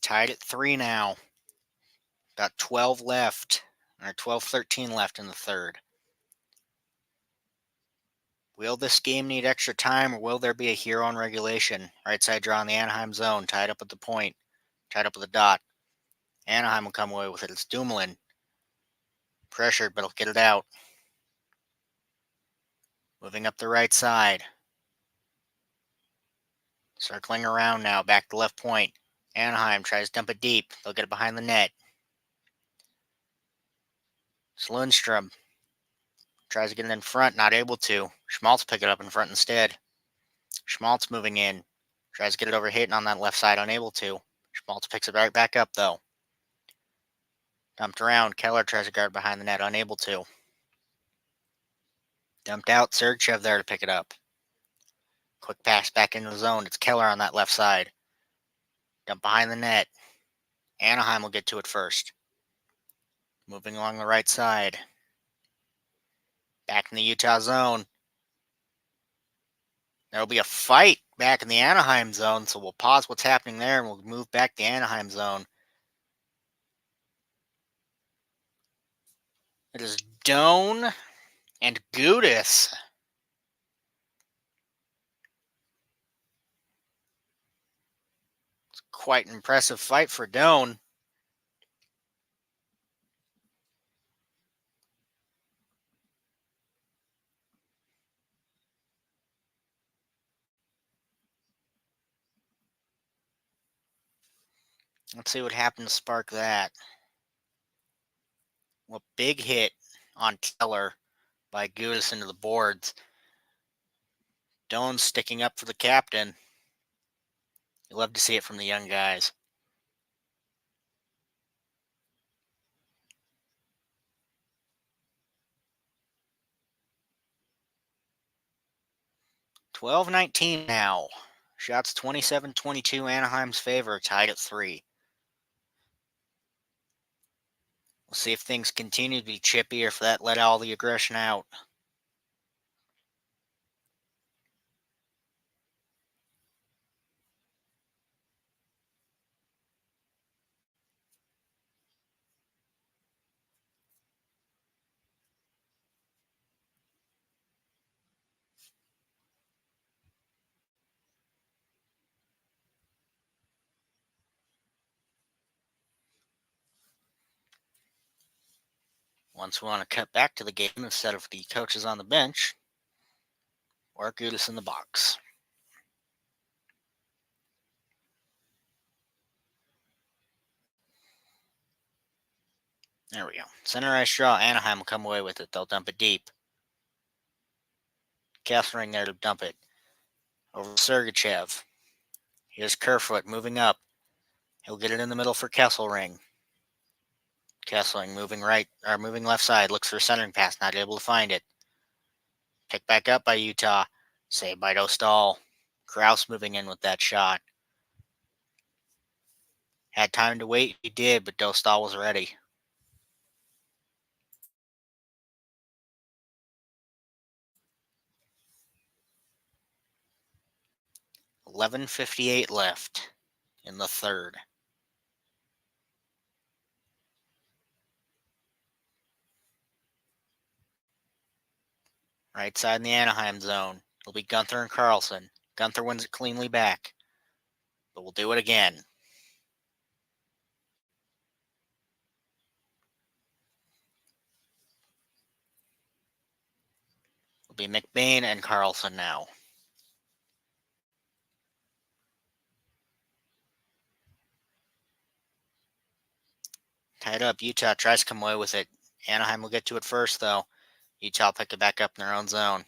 Tied at 3 now. About 12 left. Or 12-13 left in the third. Will this game need extra time, or will there be a hero in regulation? Right side draw in the Anaheim zone, tied up at the point, tied up with a dot. Anaheim will come away with it. It's Dumoulin. Pressured, but he'll get it out. Moving up the right side. Circling around now, back to left point. Anaheim tries to dump it deep. They'll get it behind the net. It's Lundstrom. Tries to get it in front, not able to. Schmaltz pick it up in front instead. Schmaltz moving in. Tries to get it over hitting on that left side, unable to. Schmaltz picks it right back up, though. Dumped around. Keller tries to guard behind the net, unable to. Dumped out. Sergachev there to pick it up. Quick pass back into the zone. It's Keller on that left side. Dump behind the net. Anaheim will get to it first. Moving along the right side. Back in the Utah zone. There'll be a fight back in the Anaheim zone, so we'll pause what's happening there and we'll move back to the Anaheim zone. It is Doan and Gudis. It's quite an impressive fight for Doan. Let's see what happened to spark that. Well, big hit on Keller by Gudis into the boards. Doan sticking up for the captain. You love to see it from the young guys. $12-19 now. Shots 27-22, Anaheim's favor, tied at 3. We'll see if things continue to be chippy or if that let all the aggression out. Once we want to cut back to the game instead of the coaches on the bench, or Gudis in the box. There we go. Center ice draw. Anaheim will come away with it. They'll dump it deep. Kesselring there to dump it. Over Sergachev. Here's Kerfoot moving up. He'll get it in the middle for Kesselring. Kesselring moving left side. Looks for a centering pass. Not able to find it. Picked back up by Utah. Saved by Dostal. Krause moving in with that shot. Had time to wait. He did, but Dostal was ready. $11:58 left in the third. Right side in the Anaheim zone. It'll be Gunther and Carlson. Gunther wins it cleanly back. But we'll do it again. It'll be McBain and Carlson now. Tied up. Utah tries to come away with it. Anaheim will get to it first, though. Utah will pick it back up in their own zone.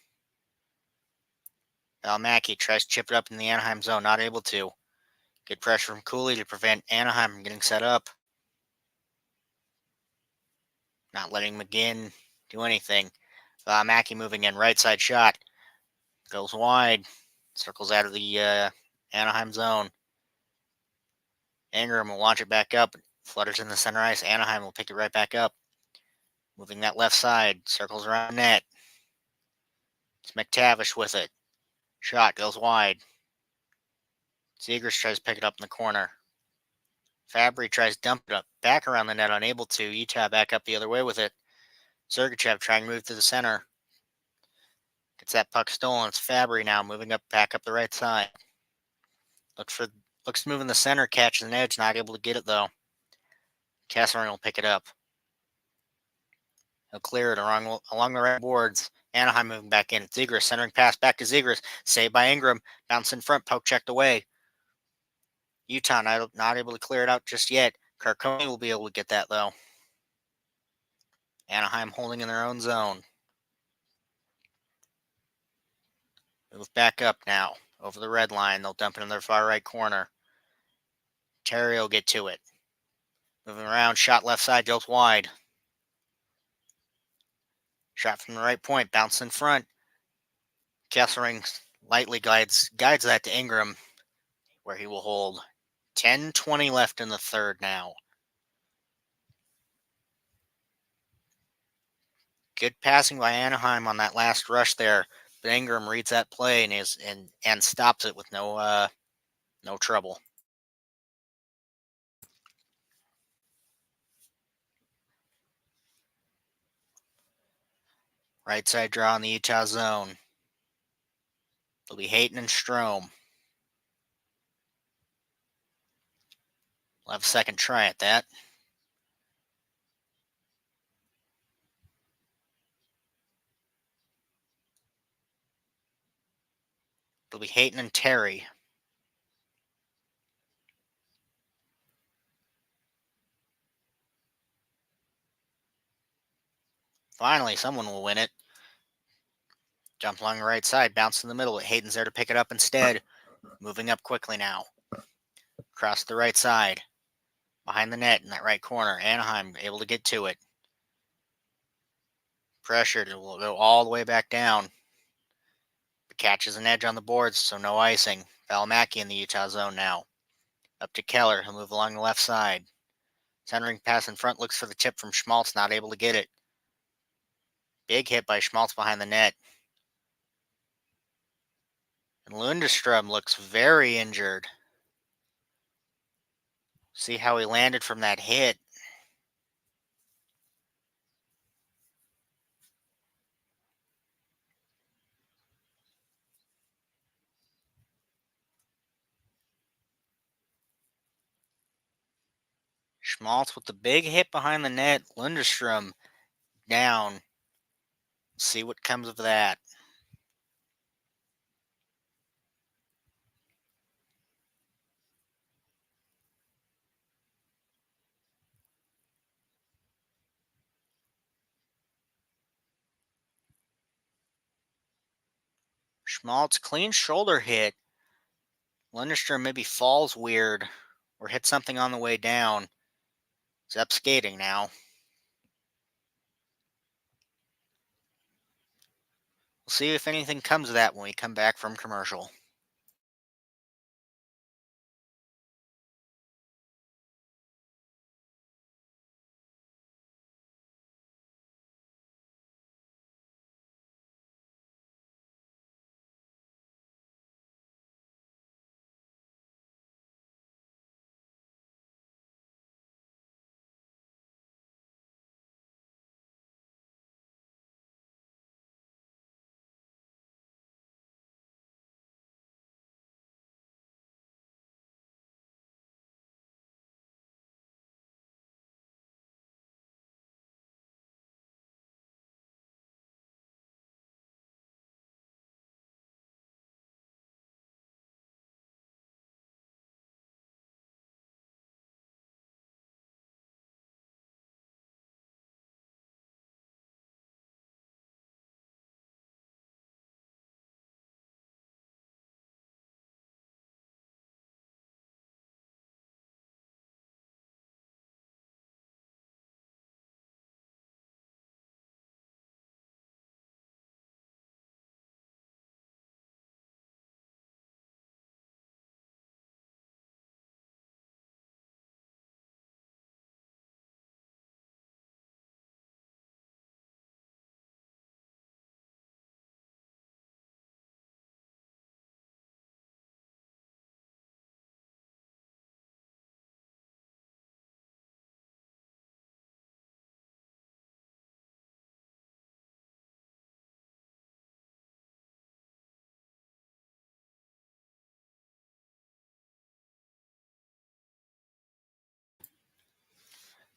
Valmacky tries to chip it up in the Anaheim zone. Not able to. Good pressure from Cooley to prevent Anaheim from getting set up. Not letting McGinn do anything. Valmacky moving in. Right side shot. Goes wide. Circles out of the Anaheim zone. Ingram will launch it back up. Flutters in the center ice. Anaheim will pick it right back up. Moving that left side. Circles around net. It's McTavish with it. Shot goes wide. Zegers tries to pick it up in the corner. Fabry tries to dump it up. Back around the net. Unable to. Utah back up the other way with it. Sergachev trying to move to the center. Gets that puck stolen. It's Fabry now moving back up the right side. Looks to move in the center, catches an edge, not able to get it though. Kesselring will pick it up. He'll clear it along the right boards. Anaheim moving back in. Zegras centering pass back to Zegras. Saved by Ingram. Bounce in front. Poke checked away. Utah not able to clear it out just yet. Carcone will be able to get that though. Anaheim holding in their own zone. Move back up now. Over the red line. They'll dump it in their far right corner. Terry will get to it. Moving around. Shot left side. Goes wide. Shot from the right point. Bounce in front. Kesselring lightly guides that to Ingram, where he will hold. 10:20 left in the third now. Good passing by Anaheim on that last rush there, but Ingram reads that play and stops it with no trouble. Right side draw in the Utah zone. It'll be Hayton and Strome. We'll have a second try at that. It'll be Hayton and Terry. Finally, someone will win it. Jump along the right side, bounce in the middle. Hayton's there to pick it up instead. Moving up quickly now. Across the right side. Behind the net in that right corner. Anaheim able to get to it. Pressured. It will go all the way back down. But catches an edge on the boards, so no icing. Valimaki in the Utah zone now. Up to Keller. He'll move along the left side. Centering pass in front. Looks for the tip from Schmaltz. Not able to get it. Big hit by Schmaltz behind the net. And Lundestrom looks very injured. See how he landed from that hit. Schmaltz with the big hit behind the net. Lundestrom down. See what comes of that. Schmaltz clean shoulder hit. Lundestrom maybe falls weird or hit something on the way down. He's up skating now. We'll see if anything comes of that when we come back from commercial.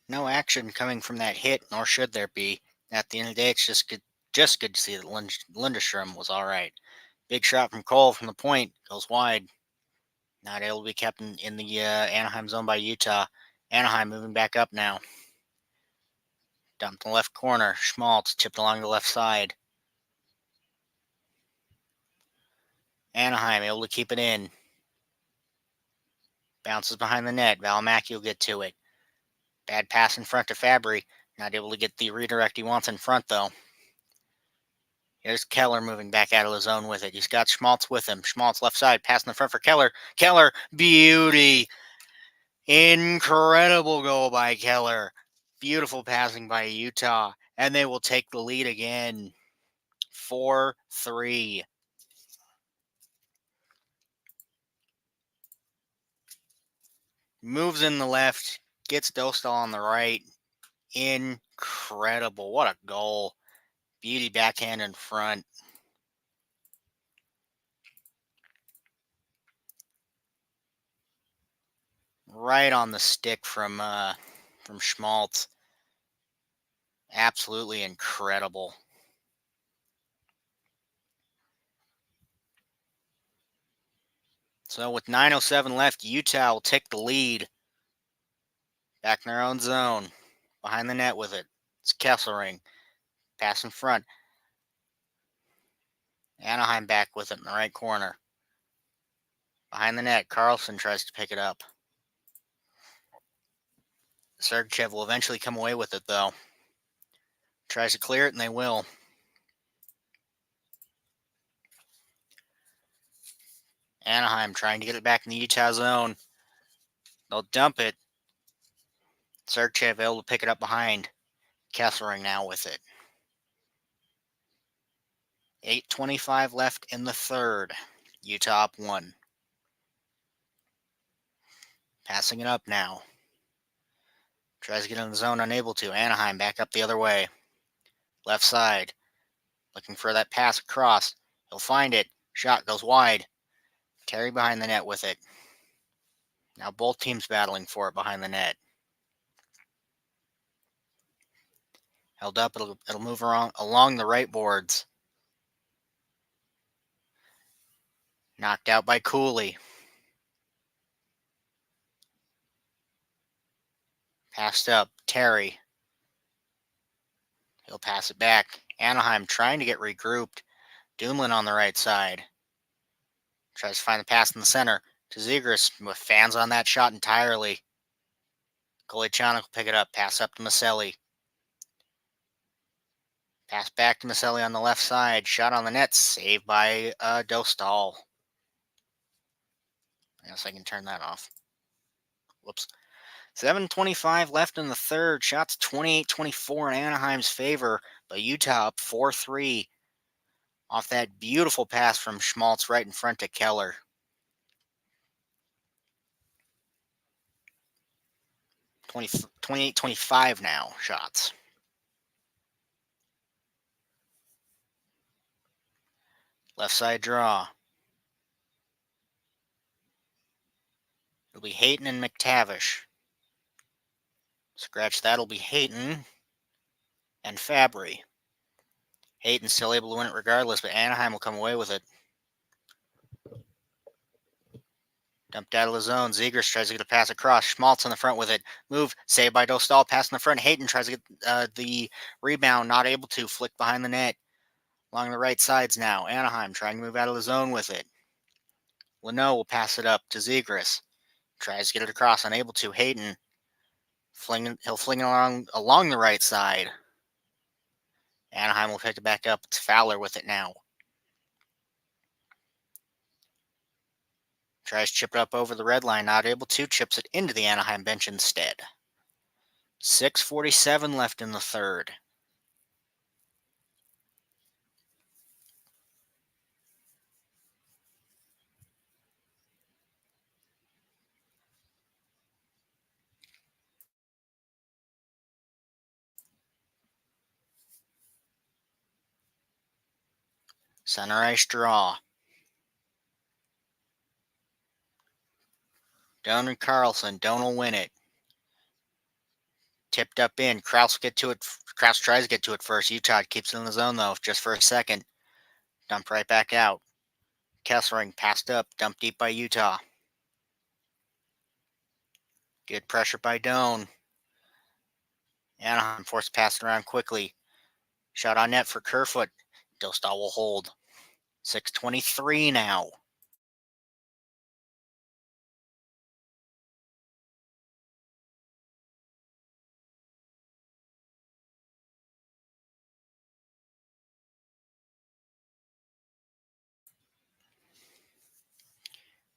No action coming from that hit, nor should there be. At the end of the day, it's just good to see that Lindstrom was all right. Big shot from Cole from the point, goes wide. Not able to be kept in the Anaheim zone by Utah. Anaheim moving back up now. Dumped in the left corner. Schmaltz chipped along the left side. Anaheim able to keep it in. Bounces behind the net. Valimaki will get to it. Bad pass in front to Fabry. Not able to get the redirect he wants in front, though. Here's Keller moving back out of the zone with it. He's got Schmaltz with him. Schmaltz left side, passing the front for Keller. Keller, beauty. Incredible goal by Keller. Beautiful passing by Utah. And they will take the lead again. 4-3. Moves in the left, gets Dostal on the right. Incredible. What a goal. Beauty backhand in front. Right on the stick from Schmaltz. Absolutely incredible. So with 9:07 left, Utah will take the lead. Back in their own zone. Behind the net with it. It's Kesselring. Pass in front. Anaheim back with it in the right corner. Behind the net, Carlson tries to pick it up. Sergachev will eventually come away with it, though. Tries to clear it, and they will. Anaheim trying to get it back in the Utah zone. They'll dump it. Sergachev able to pick it up behind. Kesselring now with it. 8:25 left in the third. Utah up 1. Passing it up now. Tries to get in the zone, unable to. Anaheim back up the other way. Left side. Looking for that pass across. He'll find it. Shot goes wide. Terry behind the net with it. Now both teams battling for it behind the net. Held up. It'll move along the right boards. Knocked out by Cooley. Passed up. Terry. He'll pass it back. Anaheim trying to get regrouped. Dumoulin on the right side. Tries to find the pass in the center to Zegras with fans on that shot entirely. Golichanik will pick it up. Pass up to Maselli. Pass back to Maselli on the left side. Shot on the net. Saved by Dostal. I guess I can turn that off. Whoops. 7:25 left in the third. Shots 28-24 in Anaheim's favor, but Utah up 4-3 off that beautiful pass from Schmaltz right in front to Keller. 28-25 now shots. Left side draw. It'll be Hayton and McTavish. Scratch that'll be Hayton and Fabry. Hayton's still able to win it regardless, but Anaheim will come away with it. Dumped out of the zone. Zegras tries to get a pass across. Schmaltz in the front with it. Move. Saved by Dostal. Pass in the front. Hayton tries to get the rebound. Not able to. Flick behind the net. Along the right sides now. Anaheim trying to move out of the zone with it. Leno will pass it up to Zegras. Tries to get it across. Unable to. Hayton. He'll fling it along the right side. Anaheim will pick it back up. It's Fowler with it now. Tries to chip it up over the red line. Not able to. Chips it into the Anaheim bench instead. 6:47 left in the third. Center ice draw. Doan and Carlson. Doan will win it. Tipped up in. Kraus get to it. Kraus tries to get to it first. Utah keeps it in the zone, though, just for a second. Dumped right back out. Kessering passed up. Dumped deep by Utah. Good pressure by Doan. Anaheim forced pass around quickly. Shot on net for Kerfoot. Dostal will hold. 6:23 now.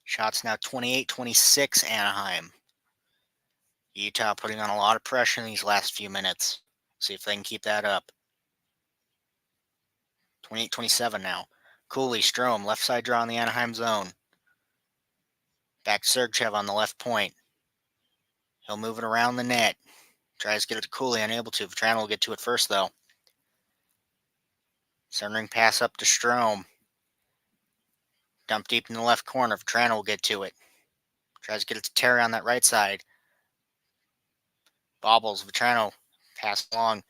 Shots now 28-26 Anaheim. Utah putting on a lot of pressure in these last few minutes. See if they can keep that up. 28-27 now. Cooley, Strome, left side draw in the Anaheim zone. Back Sergeyev on the left point. He'll move it around the net. Tries to get it to Cooley, unable to. Vetrano will get to it first, though. Centering pass up to Strome. Dump deep in the left corner. Vetrano will get to it. Tries to get it to Terry on that right side. Bobbles. Vetrano pass along.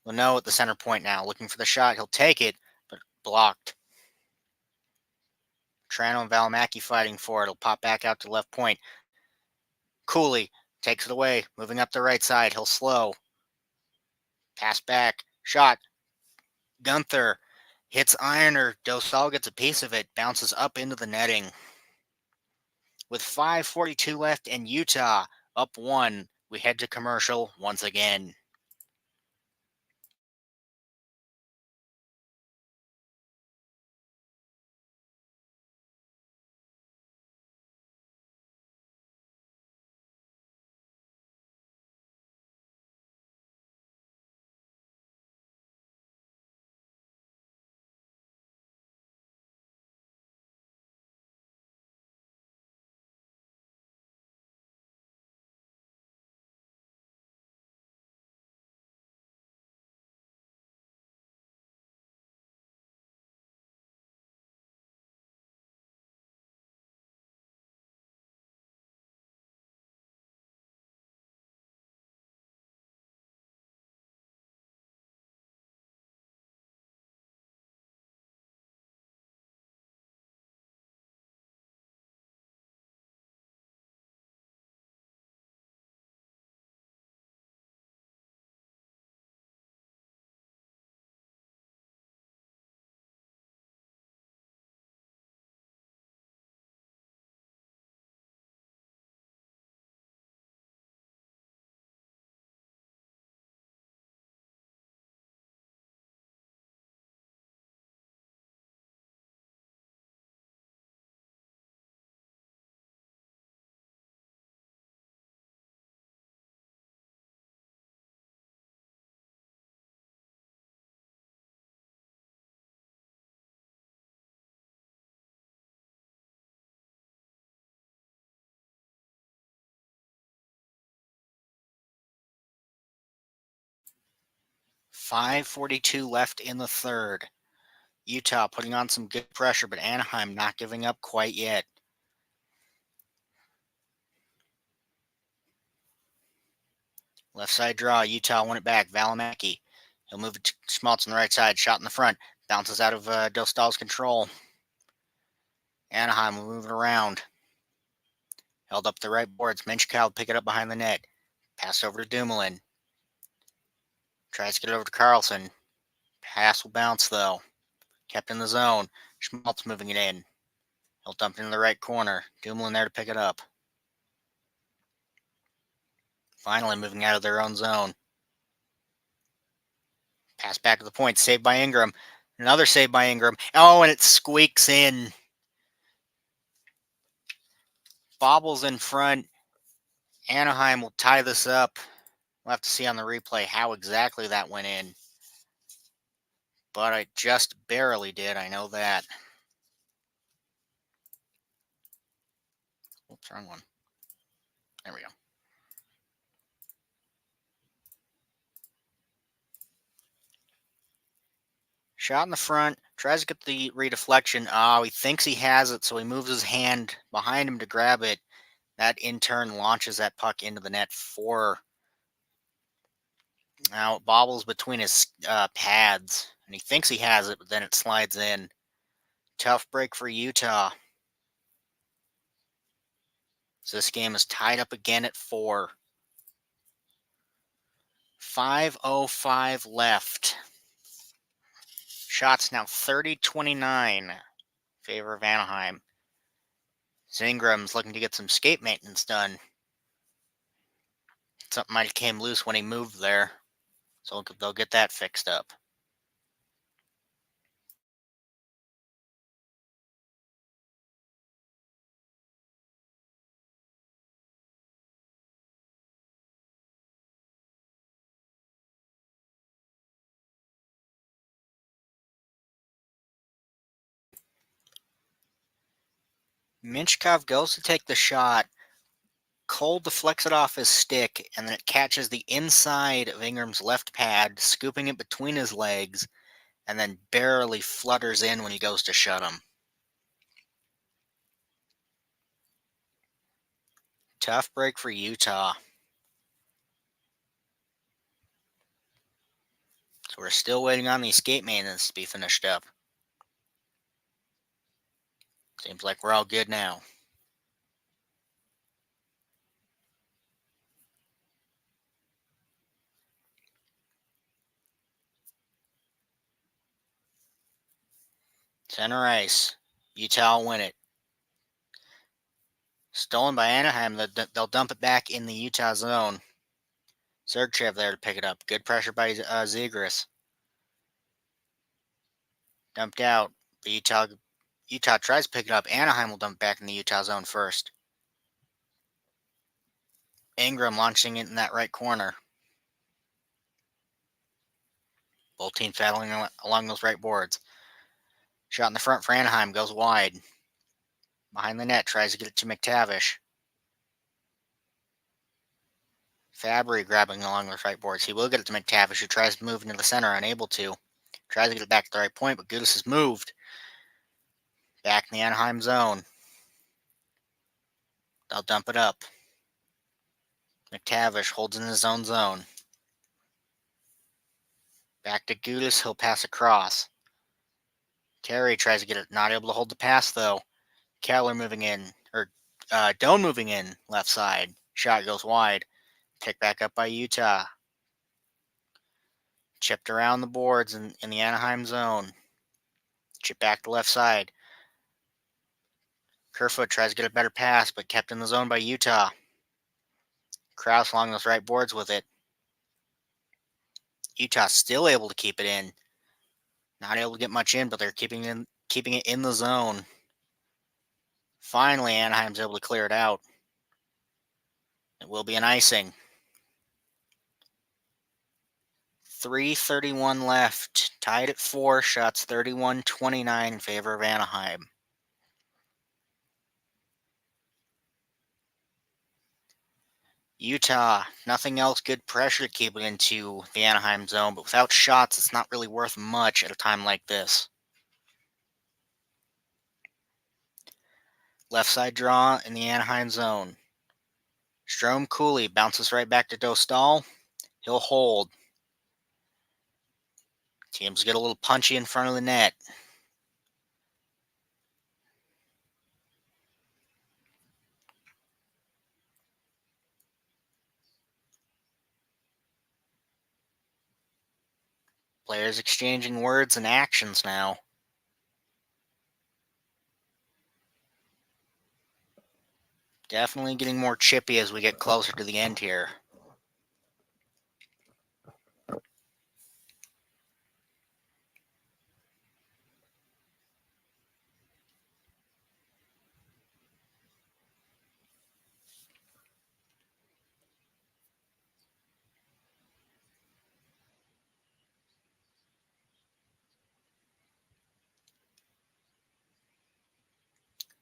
Leno at the center point now. Looking for the shot. He'll take it, but blocked. Vetrano and Valimaki fighting for it. It'll pop back out to left point. Cooley takes it away. Moving up the right side. He'll slow. Pass back. Shot. Gunther hits Ironer. Dostal gets a piece of it. Bounces up into the netting. With 5:42 left and Utah up 1, we head to commercial once again. .542 left in the third. Utah putting on some good pressure, but Anaheim not giving up quite yet. Left side draw. Utah won it back. Valimaki. He'll move it to Schmaltz on the right side. Shot in the front. Bounces out of Dostal's control. Anaheim will move it around. Held up the right boards. Menchikow will pick it up behind the net. Pass over to Dumoulin. Tries to get it over to Carlson. Pass will bounce, though. Kept in the zone. Schmaltz moving it in. He'll dump it in the right corner. Dumoulin there to pick it up. Finally moving out of their own zone. Pass back to the point. Saved by Ingram. Another save by Ingram. Oh, and it squeaks in. Bobbles in front. Anaheim will tie this up. We'll have to see on the replay how exactly that went in. But I just barely did. I know that. Oops, wrong one. There we go. Shot in the front. Tries to get the redeflection. Oh, he thinks he has it, so he moves his hand behind him to grab it. That in turn launches that puck into the net for Now it bobbles between his pads, and he thinks he has it, but then it slides in. Tough break for Utah. So this game is tied up again at 4. 5:05 left. Shots now 30-29. Favor of Anaheim. Zingram's looking to get some skate maintenance done. Something might have came loose when he moved there, so they'll get that fixed up. Minchkov goes to take the shot. Cole deflects it off his stick, and then it catches the inside of Ingram's left pad, scooping it between his legs, and then barely flutters in when he goes to shut him. Tough break for Utah. So we're still waiting on the skate maintenance to be finished up. Seems like we're all good now. Center ice. Utah will win it. Stolen by Anaheim. They'll dump it back in the Utah zone. Sergachev there to pick it up. Good pressure by Zegras. Dumped out. The Utah tries to pick it up. Anaheim will dump back in the Utah zone first. Ingram launching it in that right corner. Both teams battling along those right boards. Shot in the front for Anaheim. Goes wide. Behind the net. Tries to get it to McTavish. Fabry grabbing along those right boards. He will get it to McTavish, who tries to move into the center. Unable to. Tries to get it back to the right point, but Gudis has moved. Back in the Anaheim zone. They'll dump it up. McTavish holds in his own zone. Back to Gudis. He'll pass across. Terry tries to get it. Not able to hold the pass, though. Keller moving in. Doan moving in left side. Shot goes wide. Picked back up by Utah. Chipped around the boards in the Anaheim zone. Chip back to left side. Kerfoot tries to get a better pass, but kept in the zone by Utah. Krause along those right boards with it. Utah still able to keep it in. Not able to get much in, but they're keeping it in the zone. Finally, Anaheim's able to clear it out. It will be an icing. 3:31 left. Tied at 4. Shots 31-29 in favor of Anaheim. Utah, nothing else. Good pressure to keep it into the Anaheim zone, but without shots, it's not really worth much at a time like this. Left side draw in the Anaheim zone. Strome Cooley bounces right back to Dostal. He'll hold. Teams get a little punchy in front of the net. Players exchanging words and actions now. Definitely getting more chippy as we get closer to the end here.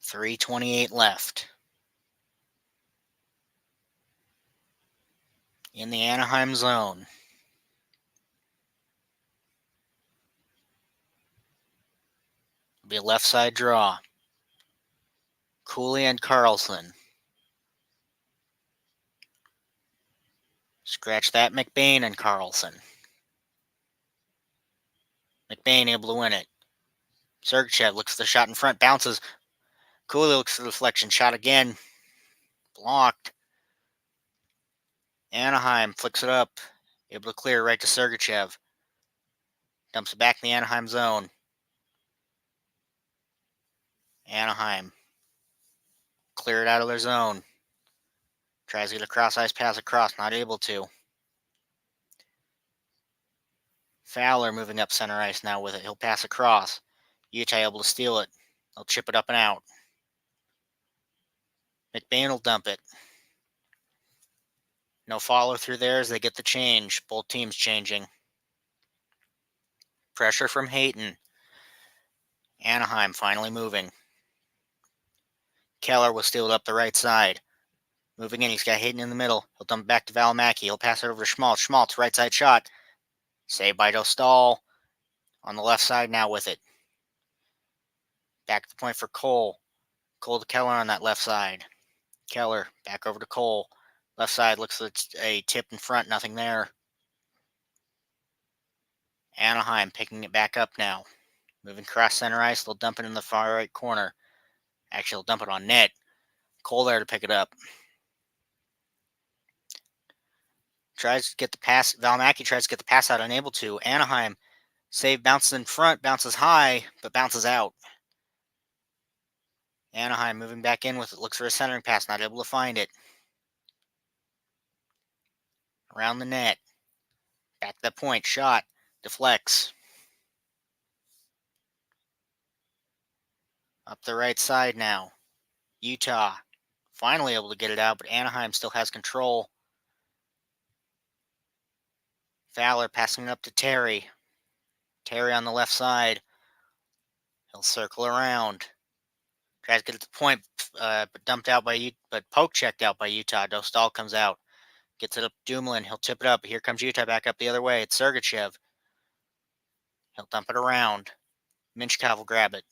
.328 left. In the Anaheim zone. It'll be a left side draw. Cooley and Carlson. Scratch that, McBain and Carlson. McBain able to win it. Sergachev looks at the shot in front, bounces. Cooley looks at the deflection, shot again. Blocked. Anaheim flicks it up. Able to clear right to Sergachev. Dumps it back in the Anaheim zone. Anaheim. Clear it out of their zone. Tries to get a cross-ice pass across, not able to. Fowler moving up center ice now with it. He'll pass across. Utah able to steal it. They'll chip it up and out. McBain will dump it. No follow through there as they get the change. Both teams changing. Pressure from Hayton. Anaheim finally moving. Keller will steal it up the right side. Moving in, he's got Hayton in the middle. He'll dump it back to Valimaki. He'll pass it over to Schmaltz. Schmaltz, right side shot. Saved by Dostal. On the left side now with it. Back to the point for Cole. Cole to Keller on that left side. Keller, back over to Cole. Left side looks like a tip in front, nothing there. Anaheim picking it back up now. Moving across center ice, they'll dump it in the far right corner. Actually, they'll dump it on net. Cole there to pick it up. Tries to get the pass. Valimaki tries to get the pass out, unable to. Anaheim save, bounces in front, bounces high, but bounces out. Anaheim moving back in with it. Looks for a centering pass, not able to find it. Around the net. Back to the point. Shot. Deflects. Up the right side now. Utah finally able to get it out, but Anaheim still has control. Fowler passing it up to Terry. Terry on the left side. He'll circle around. Tries to get it to the point, but poke checked out by Utah. Dostal comes out. Gets it up to Dumoulin. He'll tip it up. Here comes Utah back up the other way. It's Sergachev. He'll dump it around. Minchkov will grab it.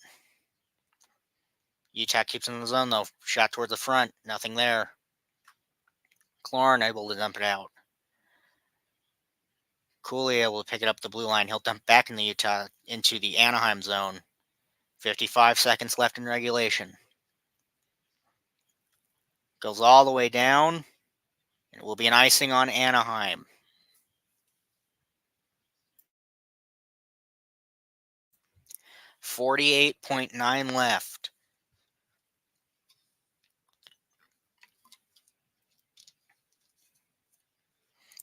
Utah keeps it in the zone, though. Shot towards the front. Nothing there. Clorn able to dump it out. Cooley able to pick it up the blue line. He'll dump back into the Anaheim zone. 55 seconds left in regulation. Goes all the way down. It will be an icing on Anaheim. .9 left.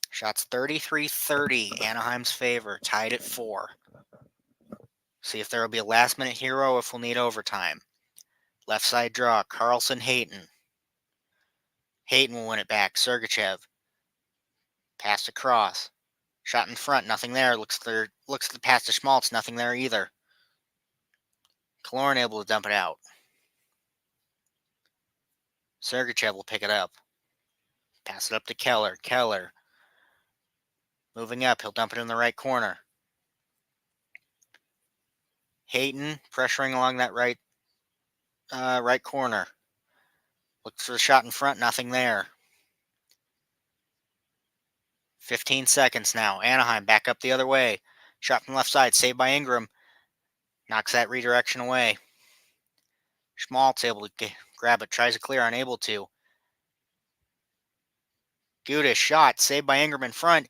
Shots 33-30, Anaheim's favor, tied at 4. See if there will be a last-minute hero, if we'll need overtime. Left side draw, Carlson, Hayton. Hayton will win it back, Sergachev. Pass across. Shot in front, nothing there. Looks at the pass to Schmaltz, nothing there either. Kaloran able to dump it out. Sergachev will pick it up. Pass it up to Keller. Keller. Moving up, he'll dump it in the right corner. Hayton pressuring along that right corner. Looks for the shot in front, nothing there. 15 seconds now. Anaheim back up the other way. Shot from left side, saved by Ingram. Knocks that redirection away. Schmaltz able to grab it, tries to clear, unable to. Gudas shot, saved by Ingram in front.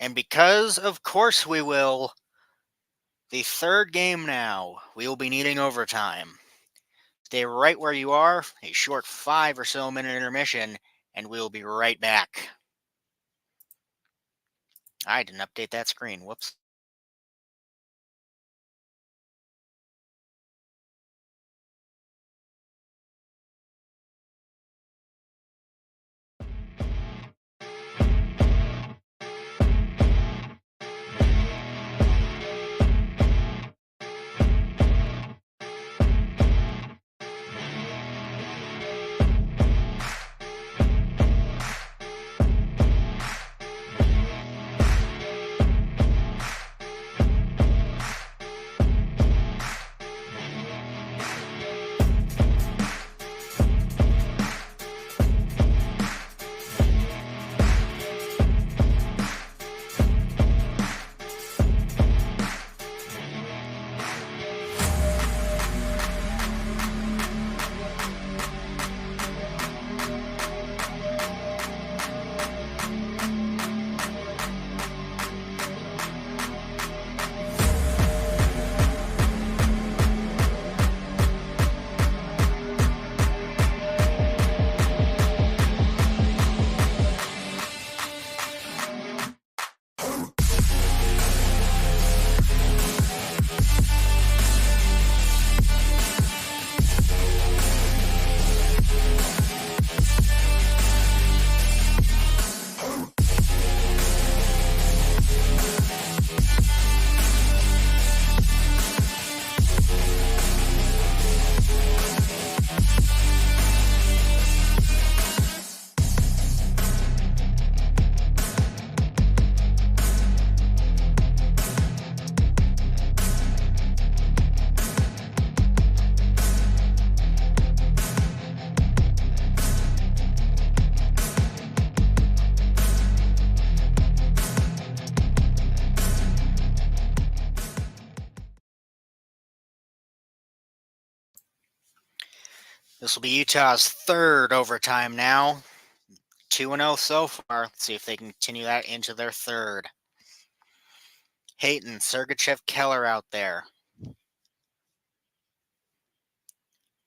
And because, of course we will, the third game now, we will be needing overtime. Stay right where you are, a short 5 or so minute intermission, and we'll be right back. I didn't update that screen. Whoops. This will be Utah's third overtime now. 2-0 so far. Let's see if they can continue that into their third. Hayton, Sergachev, Keller out there.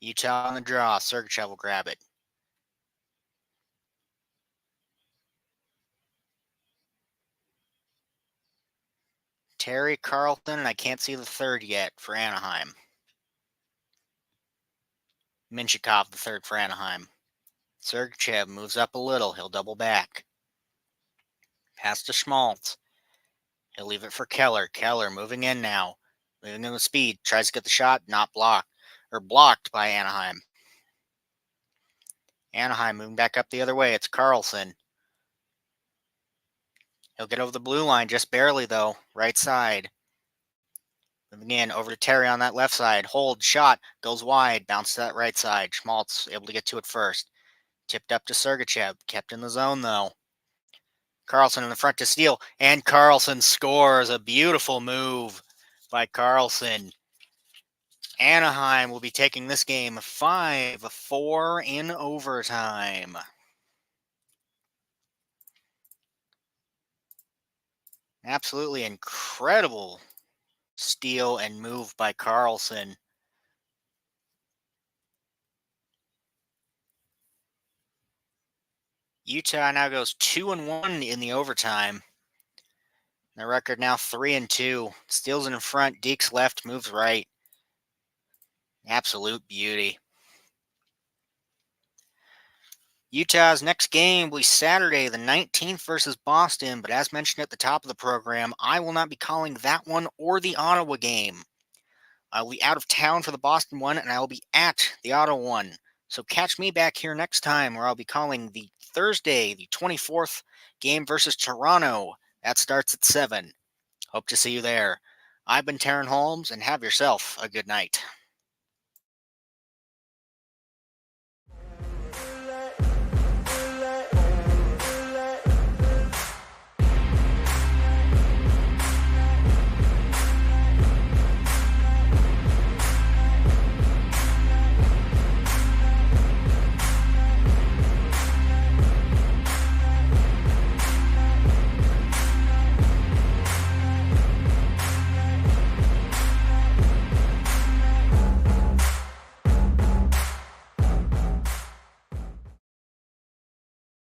Utah on the draw. Sergachev will grab it. Terry, Carlton, and I can't see the third yet for Anaheim. Minchikov, the third for Anaheim. Sergachev moves up a little. He'll double back. Pass to Schmaltz. He'll leave it for Keller. Keller moving in now. Moving in with speed. Tries to get the shot. Not blocked. Or blocked by Anaheim. Anaheim moving back up the other way. It's Carlson. He'll get over the blue line just barely, though. Right side. Moving in over to Terry on that left side. Hold, shot, goes wide. Bounce to that right side. Schmaltz able to get to it first. Tipped up to Sergachev. Kept in the zone, though. Carlson in the front to steal. And Carlson scores. A beautiful move by Carlson. Anaheim will be taking this game 5-4 in overtime. Absolutely incredible steal and move by Carlson. Utah now goes 2-1 in the overtime. Their record now 3-2. Steals in front. Deeks left, moves right. Absolute beauty. Utah's next game will be Saturday, the 19th versus Boston, but as mentioned at the top of the program, I will not be calling that one or the Ottawa game. I will be out of town for the Boston one, and I will be at the Ottawa one. So catch me back here next time where I'll be calling the Thursday, the 24th game versus Toronto. That starts at 7. Hope to see you there. I've been Taryn Holmes, and have yourself a good night.